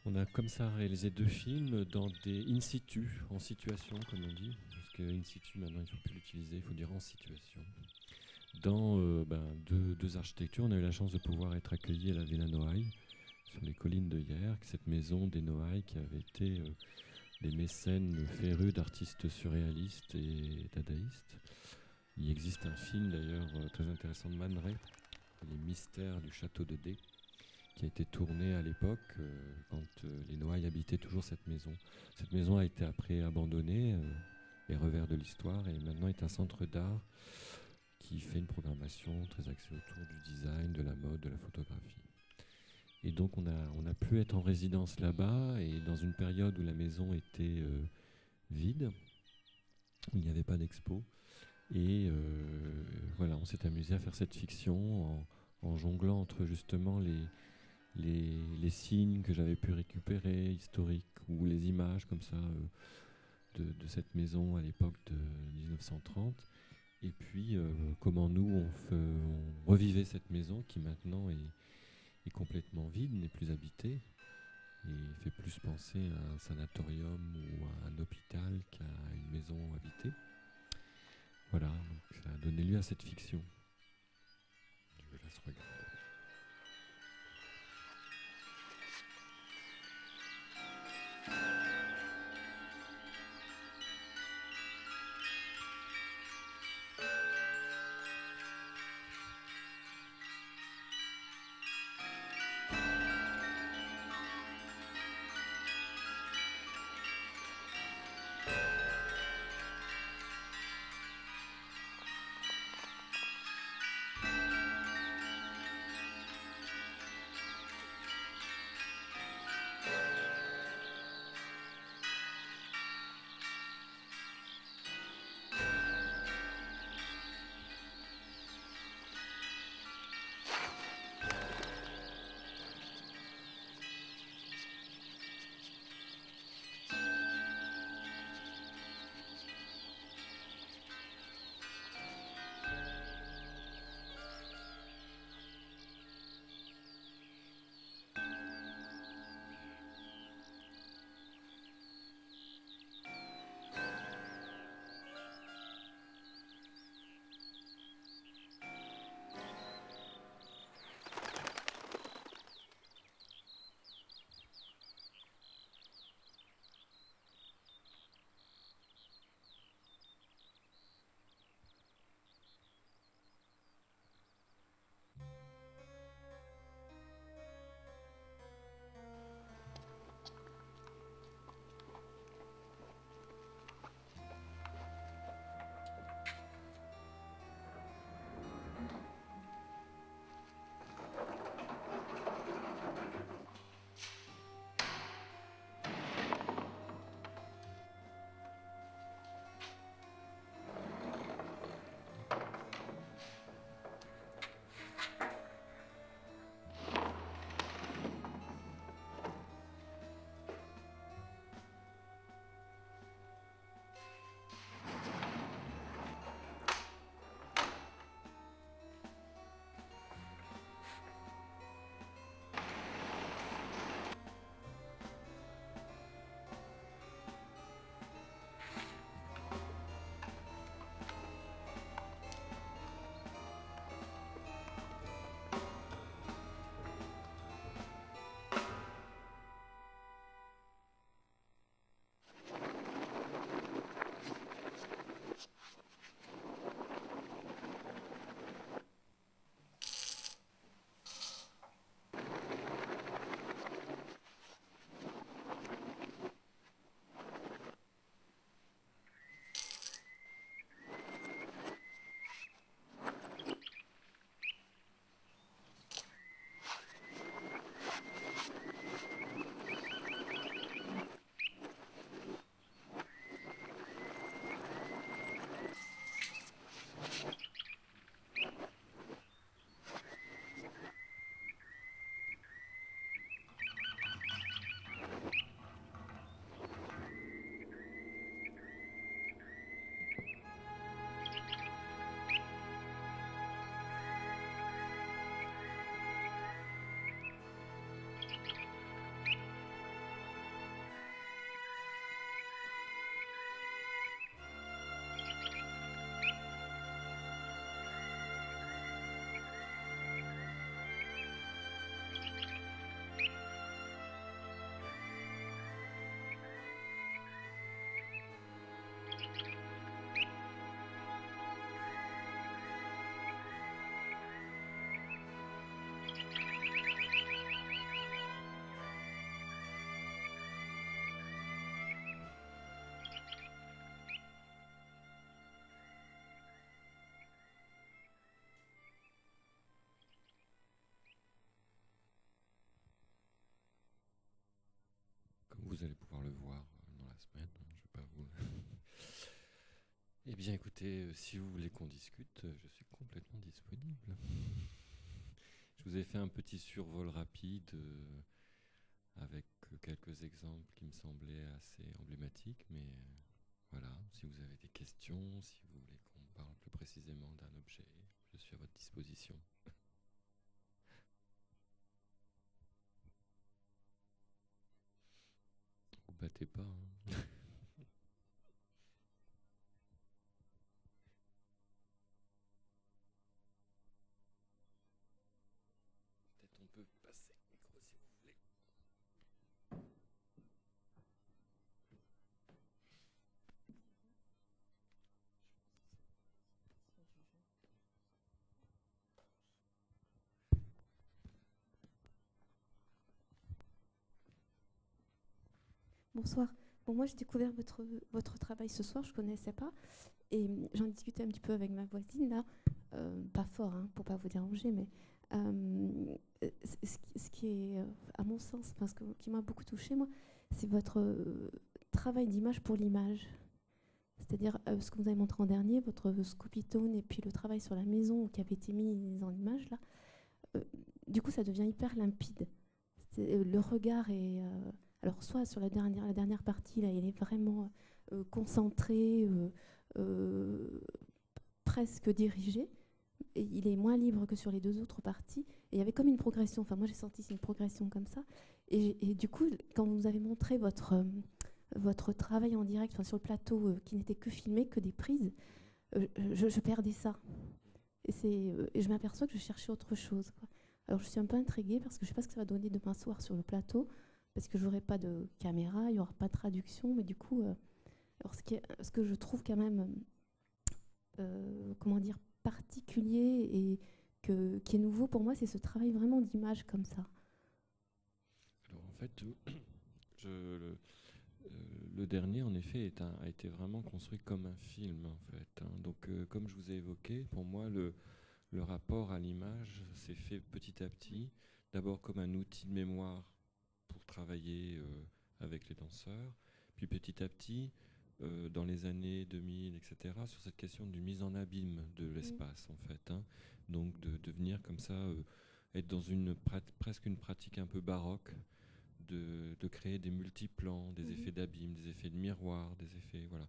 on a comme ça réalisé 2 films dans des in situ, en situation, comme on dit, parce que in situ, maintenant, il ne faut plus l'utiliser, il faut dire en situation. Dans deux architectures, on a eu la chance de pouvoir être accueillis à la Villa Noailles, sur les collines de Yerques, cette maison des Noailles qui avait été des mécènes férus d'artistes surréalistes et dadaïstes. Il existe un film d'ailleurs très intéressant de Man Ray, Les mystères du château de D, qui a été tourné à l'époque quand les Noailles habitaient toujours cette maison. Cette maison a été après abandonnée, les revers de l'histoire, et maintenant est un centre d'art qui fait une programmation très axée autour du design, de la mode, de la photographie. Et donc on a pu être en résidence là-bas, et dans une période où la maison était vide, où il n'y avait pas d'expo. Et voilà, on s'est amusé à faire cette fiction en jonglant entre justement les signes que j'avais pu récupérer, historiques, ou les images comme ça de cette maison à l'époque de 1930. Et puis comment nous, on revivait cette maison qui maintenant est complètement vide, n'est plus habitée, et fait plus penser à un sanatorium ou à un hôpital qu'à une maison habitée. Voilà, donc ça a donné lieu à cette fiction. Je vous laisse regarder. Eh bien, écoutez, si vous voulez qu'on discute, je suis complètement disponible. Je vous ai fait un petit survol rapide avec quelques exemples qui me semblaient assez emblématiques, mais voilà, si vous avez des questions, si vous voulez qu'on parle plus précisément d'un objet, je suis à votre disposition. Vous battez pas, hein. Peut-être on peut passer le micro si vous voulez. Bonsoir. Bon, moi, j'ai découvert votre travail ce soir, je ne connaissais pas. Et j'en discutais un petit peu avec ma voisine, là. Pas fort, hein, pour ne pas vous déranger, mais ce qui est, à mon sens, enfin, qui m'a beaucoup touchée, moi, c'est votre travail d'image pour l'image. C'est-à-dire ce que vous avez montré en dernier, votre scopitone et puis le travail sur la maison qui avait été mis en image, là. Du coup, ça devient hyper limpide. Le regard est... alors, soit sur la dernière partie, là, il est vraiment concentré, presque dirigé, et il est moins libre que sur les deux autres parties. Et il y avait comme une progression. Enfin, moi, j'ai senti une progression comme ça. Et du coup, quand vous avez montré votre travail en direct, enfin, sur le plateau, qui n'était que filmé, que des prises, je perdais ça. Et je m'aperçois que je cherchais autre chose, quoi. Alors, je suis un peu intriguée parce que je ne sais pas ce que ça va donner demain soir sur le plateau, parce que je n'aurai pas de caméra, il n'y aura pas de traduction, mais du coup, alors ce que je trouve quand même, comment dire, particulier et qui est nouveau pour moi, c'est ce travail vraiment d'image comme ça. Alors en fait, le dernier, en effet, a été vraiment construit comme un film, en fait, hein. Donc, comme je vous ai évoqué, pour moi, le rapport à l'image s'est fait petit à petit, d'abord comme un outil de mémoire pour travailler avec les danseurs, puis petit à petit, dans les années 2000, etc., sur cette question d'une mise en abîme de l'espace, en fait, hein. Donc, de venir comme ça, être dans presque une pratique un peu baroque, de créer des multiplans, des effets d'abîme, des effets de miroir, des effets, voilà.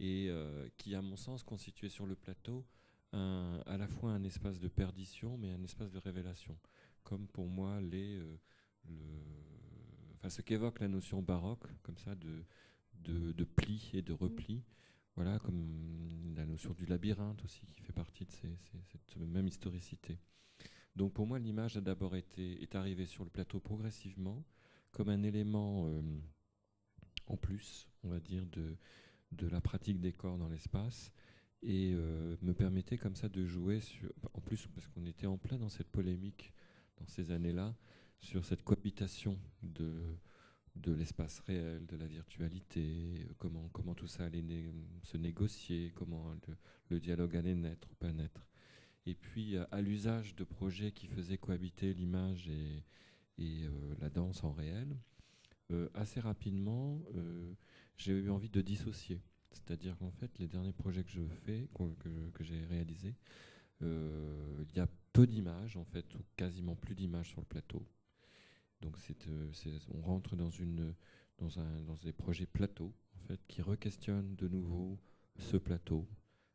Et qui, à mon sens, constituait sur le plateau à la fois un espace de perdition, mais un espace de révélation. Comme pour moi, enfin, ce qu'évoque la notion baroque, comme ça, de pli et de repli. Voilà, comme la notion du labyrinthe aussi, qui fait partie de cette même historicité. Donc pour moi, l'image est arrivée sur le plateau progressivement, comme un élément en plus, on va dire, de la pratique des corps dans l'espace, et me permettait comme ça de jouer en plus, parce qu'on était en plein dans cette polémique dans ces années-là, sur cette cohabitation de l'espace réel, de la virtualité, comment tout ça allait se négocier, comment le dialogue allait naître ou pas naître. Et puis à l'usage de projets qui faisaient cohabiter l'image et la danse en réel, assez rapidement, j'ai eu envie de dissocier. C'est-à-dire qu'en fait, les derniers projets que je fais, que j'ai réalisés, il y a peu d'images, en fait, ou quasiment plus d'images sur le plateau. Donc on rentre dans des projets plateaux, en fait, qui requestionnent de nouveau ce plateau,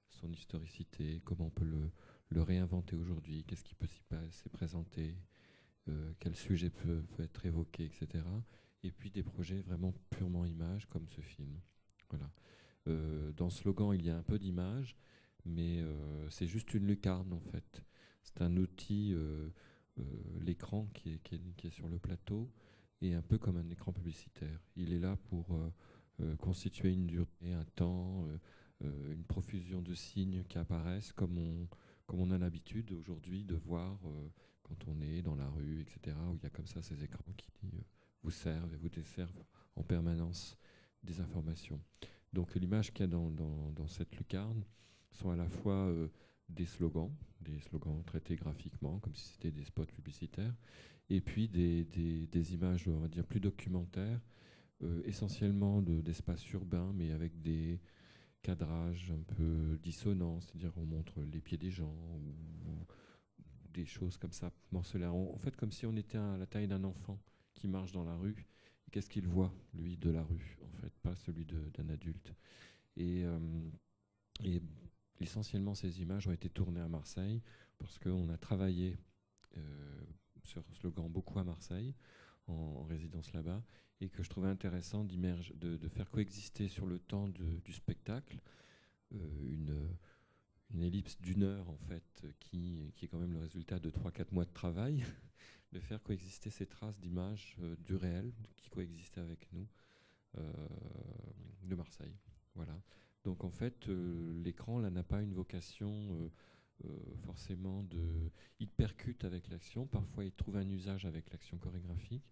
son historicité, comment on peut le réinventer aujourd'hui, qu'est-ce qui peut s'y présenter, quel sujet peut être évoqué, etc. Et puis des projets vraiment purement images, comme ce film. Voilà. Dans Slogan, il y a un peu d'images, mais c'est juste une lucarne, en fait. C'est un outil, l'écran qui est sur le plateau, est un peu comme un écran publicitaire. Il est là pour constituer une durée, un temps, une profusion de signes qui apparaissent comme on a l'habitude aujourd'hui de voir quand on est dans la rue, etc., où il y a comme ça ces écrans qui vous servent et vous desservent en permanence des informations. Donc l'image qu'il y a dans cette lucarne sont à la fois des slogans traités graphiquement, comme si c'était des spots publicitaires, et puis des images, on va dire, plus documentaires, essentiellement d'espaces urbains, mais avec cadrage un peu dissonant, c'est-à-dire on montre les pieds des gens ou des choses comme ça, morcelaires. En fait, comme si on était à la taille d'un enfant qui marche dans la rue. Et qu'est-ce qu'il voit, lui, de la rue, en fait, pas celui d'un adulte. Et essentiellement, ces images ont été tournées à Marseille parce qu'on a travaillé sur Slogan beaucoup à Marseille, en résidence là-bas, et que je trouvais intéressant de faire coexister sur le temps du spectacle une ellipse d'une heure, en fait, qui est quand même le résultat de 3-4 mois de travail, de faire coexister ces traces d'images du réel qui coexistaient avec nous de Marseille. Voilà. Donc en fait, l'écran là n'a pas une vocation forcément de... Il percute avec l'action, parfois il trouve un usage avec l'action chorégraphique,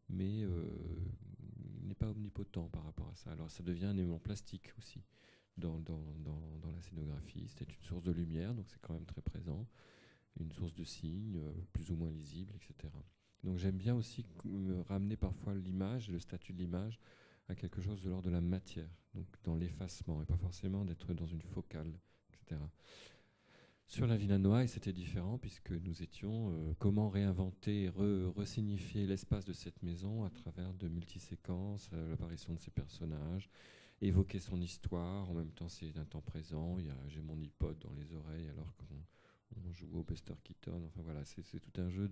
mais il n'est pas omnipotent par rapport à ça. Alors ça devient un élément plastique aussi dans la scénographie. C'est une source de lumière, donc c'est quand même très présent, une source de signes, plus ou moins lisibles, etc. Donc j'aime bien aussi ramener parfois l'image, le statut de l'image, à quelque chose de l'ordre de la matière, donc dans l'effacement, et pas forcément d'être dans une focale, etc. Sur la Villa Noailles, c'était différent, puisque nous étions comment réinventer, resignifier l'espace de cette maison à travers de multiséquences, l'apparition de ces personnages, évoquer son histoire, en même temps c'est d'un temps présent, j'ai mon iPod dans les oreilles alors qu'on joue au Buster Keaton, enfin voilà, c'est tout un jeu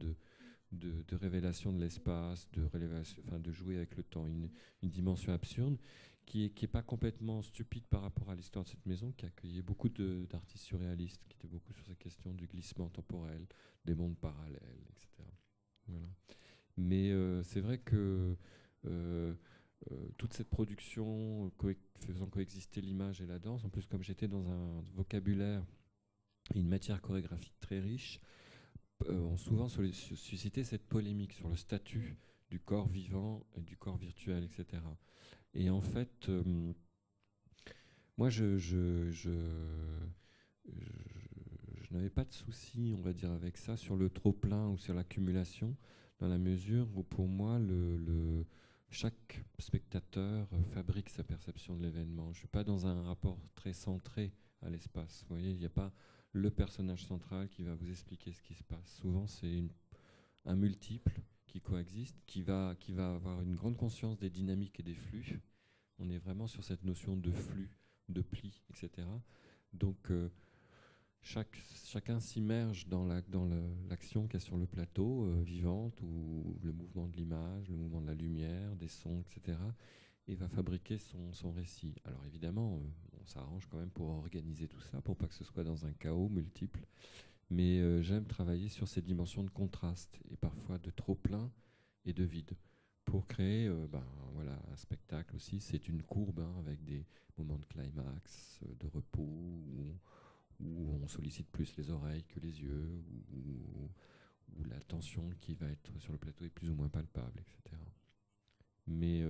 de révélation de l'espace, de jouer avec le temps, une dimension absurde qui est pas complètement stupide par rapport à l'histoire de cette maison, qui accueillait beaucoup d'artistes surréalistes, qui étaient beaucoup sur cette question du glissement temporel, des mondes parallèles, etc. Voilà. Mais c'est vrai que toute cette production faisant coexister l'image et la danse, en plus comme j'étais dans un vocabulaire et une matière chorégraphique très riche, ont souvent suscité cette polémique sur le statut du corps vivant et du corps virtuel, etc. Et en fait, moi, je n'avais pas de souci, on va dire, avec ça, sur le trop-plein ou sur l'accumulation, dans la mesure où, pour moi, chaque spectateur fabrique sa perception de l'événement. Je ne suis pas dans un rapport très centré à l'espace. Vous voyez, il n'y a pas le personnage central qui va vous expliquer ce qui se passe. Souvent, c'est un multiple qui coexiste, qui va avoir une grande conscience des dynamiques et des flux. On est vraiment sur cette notion de flux, de pli, etc. Donc, chacun s'immerge dans l'action qu'il y a sur le plateau, vivante, ou le mouvement de l'image, le mouvement de la lumière, des sons, etc. Et va fabriquer son récit. Alors évidemment, on s'arrange quand même pour organiser tout ça, pour pas que ce soit dans un chaos multiple. Mais j'aime travailler sur ces dimensions de contraste, et parfois de trop-plein et de vide, pour créer voilà, un spectacle aussi. C'est une courbe avec des moments de climax, de repos, où on sollicite plus les oreilles que les yeux, où la tension qui va être sur le plateau est plus ou moins palpable, etc. Mais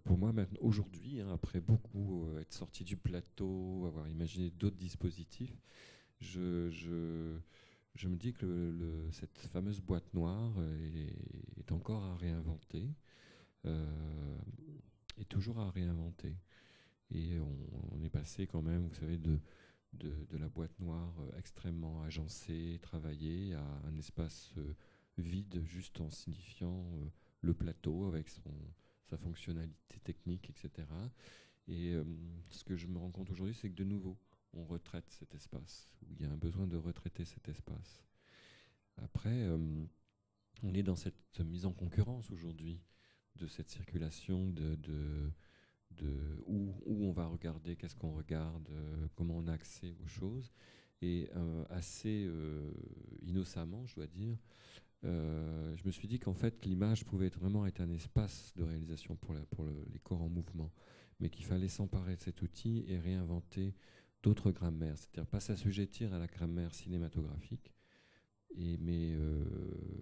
pour moi, maintenant, aujourd'hui, après beaucoup être sorti du plateau, avoir imaginé d'autres dispositifs, je me dis que cette fameuse boîte noire est encore à réinventer, et toujours à réinventer. Et on est passé quand même, vous savez, de la boîte noire extrêmement agencée, travaillée, à un espace vide, juste en signifiant le plateau avec sa fonctionnalité technique, etc. Et ce que je me rends compte aujourd'hui, c'est que de nouveau, on retraite cet espace, où il y a un besoin de retraiter cet espace. Après, on est dans cette mise en concurrence aujourd'hui, de cette circulation où on va regarder, qu'est-ce qu'on regarde, comment on a accès aux choses. Et assez innocemment, je dois dire, je me suis dit qu'en fait, l'image pouvait vraiment être un espace de réalisation pour les corps en mouvement, mais qu'il fallait s'emparer de cet outil et réinventer d'autres grammaires, c'est-à-dire pas s'assujettir à la grammaire cinématographique. Mais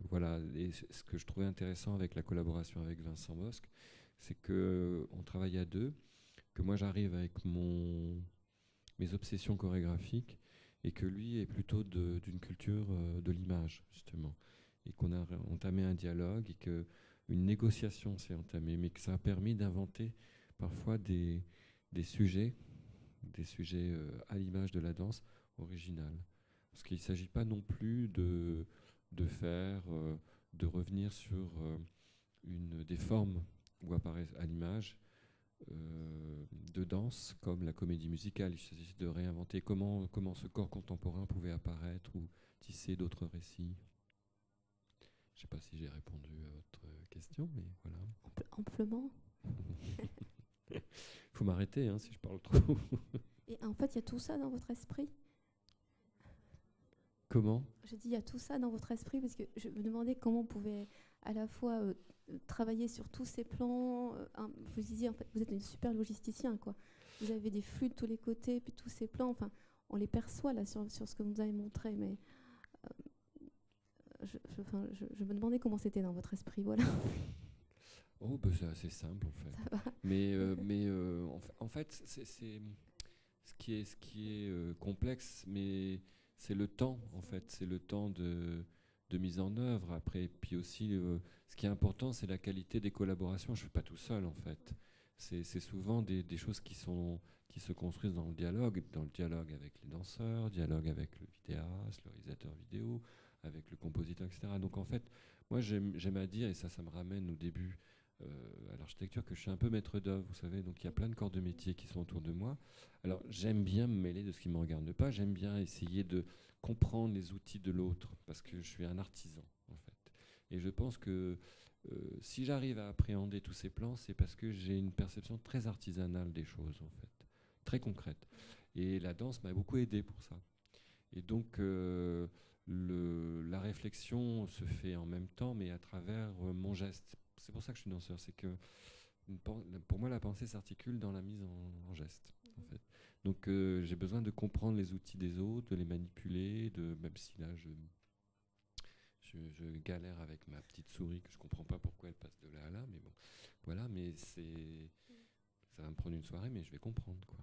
voilà, et ce que je trouvais intéressant avec la collaboration avec Vincent Bosque, c'est qu'on travaille à deux, que moi j'arrive avec mes obsessions chorégraphiques, et que lui est plutôt d'une culture de l'image, justement. Et qu'on a entamé un dialogue, et qu'une négociation s'est entamée, mais que ça a permis d'inventer parfois des des sujets à l'image de la danse originale. Parce qu'il ne s'agit pas non plus de revenir sur des formes où apparaissent à l'image de danse comme la comédie musicale. Il s'agit de réinventer comment ce corps contemporain pouvait apparaître ou tisser d'autres récits. Je ne sais pas si j'ai répondu à votre question, mais voilà. Amplement. Il faut m'arrêter si je parle trop. Et en fait, il y a tout ça dans votre esprit? Comment? Je dis, il y a tout ça dans votre esprit, parce que je me demandais comment on pouvait à la fois travailler sur tous ces plans. Vous disiez, en fait, vous êtes un super logisticien, quoi. Vous avez des flux de tous les côtés, puis tous ces plans, enfin, on les perçoit là sur ce que vous nous avez montré, mais je me demandais comment c'était dans votre esprit, voilà. Oh, bah, c'est assez simple en fait. Ça va. Mais en fait, c'est ce qui est complexe, mais c'est le temps en fait, c'est le temps de mise en œuvre. Après, puis aussi, ce qui est important, c'est la qualité des collaborations. Je ne fais pas tout seul en fait. C'est souvent des choses qui se construisent dans le dialogue avec les danseurs, dialogue avec le vidéaste, le réalisateur vidéo, avec le compositeur, etc. Donc en fait, moi j'aime à dire, et ça me ramène au début à l'architecture, que je suis un peu maître d'œuvre, vous savez, donc il y a plein de corps de métier qui sont autour de moi. Alors j'aime bien me mêler de ce qui ne me regarde pas, j'aime bien essayer de comprendre les outils de l'autre, parce que je suis un artisan, en fait. Et je pense que si j'arrive à appréhender tous ces plans, c'est parce que j'ai une perception très artisanale des choses, en fait, très concrète. Et la danse m'a beaucoup aidé pour ça. Et donc, la réflexion se fait en même temps, mais à travers mon geste. C'est pour ça que je suis danseur, c'est que pour moi, la pensée s'articule dans la mise en geste, en fait. Donc, j'ai besoin de comprendre les outils des autres, de les manipuler, même si là, je galère avec ma petite souris, que je comprends pas pourquoi elle passe de là à là, mais bon, voilà, mais ça va me prendre une soirée, mais je vais comprendre, quoi.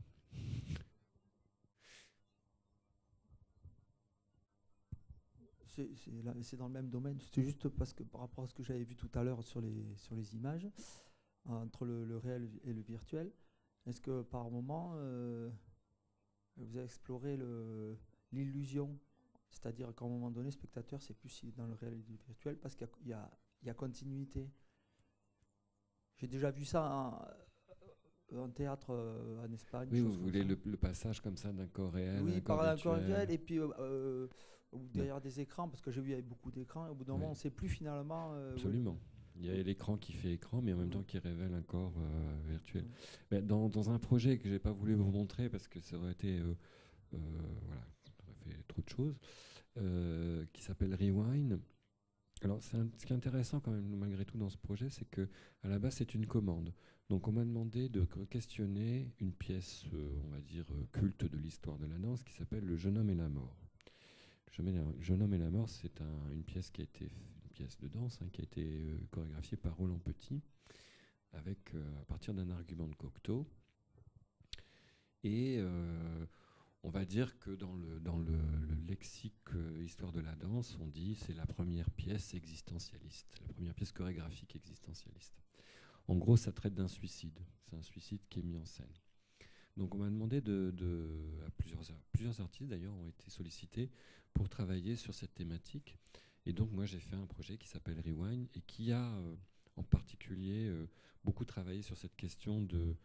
C'est dans le même domaine. C'est juste parce que par rapport à ce que j'avais vu tout à l'heure sur les images, entre le réel et le virtuel, est-ce que par moment, vous avez exploré l'illusion? C'est-à-dire qu'à un moment donné, le spectateur, c'est plus dans le réel et le virtuel, parce qu'il y a continuité. J'ai déjà vu ça en théâtre en Espagne. Oui, vous voulez le passage comme ça d'un corps réel à un corps un corps virtuel. réel, et puis derrière des écrans, parce que j'ai vu il y avait beaucoup d'écrans, et au bout d'un moment, on ne sait plus finalement. Absolument. Il y a l'écran qui fait écran, mais en même temps qui révèle un corps virtuel. Mais dans un projet que je n'ai pas voulu vous montrer, parce que ça aurait été... voilà, ça aurait fait trop de choses, qui s'appelle Rewind. Alors, ce qui est intéressant quand même, malgré tout, dans ce projet, c'est que à la base, c'est une commande. Donc, on m'a demandé de questionner une pièce, on va dire, culte de l'histoire de la danse, qui s'appelle Le Jeune homme et la mort. Le Jeune homme et la mort, c'est une pièce qui a été une pièce de danse qui a été chorégraphiée par Roland Petit, avec à partir d'un argument de Cocteau. Et on va dire que dans le lexique histoire de la danse, on dit c'est la première pièce existentialiste, la première pièce chorégraphique existentialiste. En gros, ça traite d'un suicide. C'est un suicide qui est mis en scène. Donc on m'a demandé à plusieurs artistes d'ailleurs ont été sollicités pour travailler sur cette thématique. Et donc moi j'ai fait un projet qui s'appelle Rewind et qui a en particulier beaucoup travaillé sur cette question de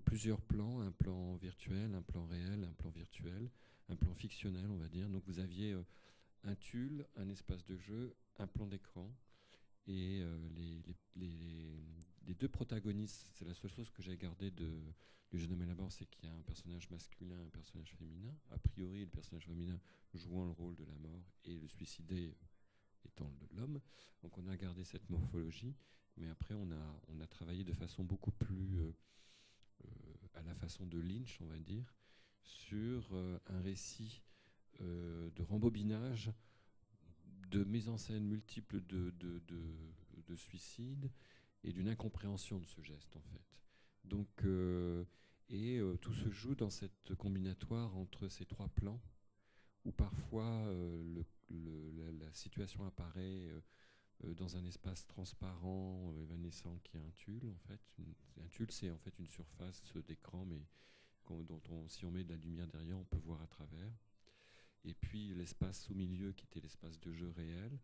plusieurs plans, un plan virtuel, un plan réel, un plan virtuel, un plan fictionnel on va dire. Donc vous aviez un tulle, un espace de jeu, un plan d'écran et les deux protagonistes, c'est la seule chose que j'ai gardée du Jeune homme et la mort, c'est qu'il y a un personnage masculin et un personnage féminin. A priori, le personnage féminin jouant le rôle de la mort et le suicidé étant l'homme. Donc on a gardé cette morphologie, mais après on a travaillé de façon beaucoup plus à la façon de Lynch, on va dire, sur un récit de rembobinage, de mise en scène multiple de suicides et d'une incompréhension de ce geste, en fait. Donc, tout se joue dans cette combinatoire entre ces trois plans, où parfois la situation apparaît dans un espace transparent, évanescent, qui est un tulle, en fait. Un tulle, c'est en fait une surface d'écran, mais si on met de la lumière derrière, on peut voir à travers. Et puis l'espace au milieu, qui était l'espace de jeu réel,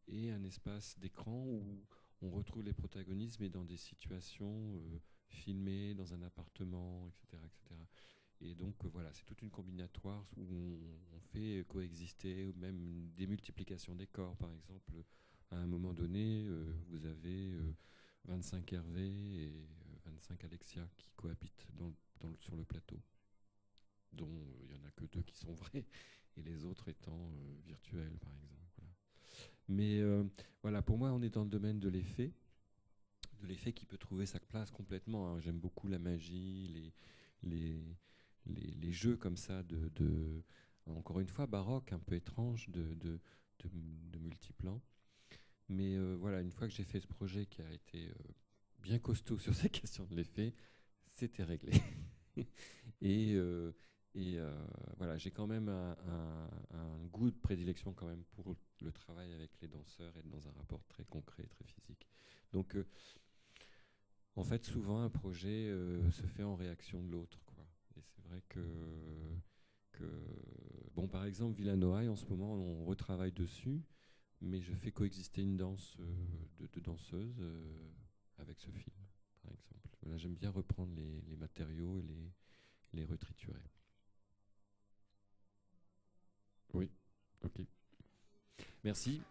et un espace d'écran où on retrouve les protagonistes, mais dans des situations filmées, dans un appartement, etc., etc. Et donc voilà, c'est toute une combinatoire où on fait coexister, ou même une démultiplication des corps. Par exemple, à un moment donné, vous avez 25 Hervé et 25 Alexia qui cohabitent sur le plateau, dont il n'y en a que 2 qui sont vrais, et les autres étant virtuels, par exemple. Voilà. Mais voilà, pour moi, on est dans le domaine de l'effet qui peut trouver sa place complètement. Hein. J'aime beaucoup la magie, les jeux comme ça, encore une fois, baroque, un peu étrange, de multiplans. Mais voilà, une fois que j'ai fait ce projet qui a été bien costaud sur ces questions de l'effet, c'était réglé. et voilà, j'ai quand même un goût de prédilection quand même pour le travail avec les danseurs, être dans un rapport très concret, très physique. Donc, en fait, souvent, un projet se fait en réaction de l'autre, quoi. Et c'est vrai bon, par exemple, Villanoailles, en ce moment, on retravaille dessus, mais je fais coexister une danse de danseuses avec ce film, par exemple. Là, j'aime bien reprendre les matériaux et les retriturer. Oui, ok. Merci.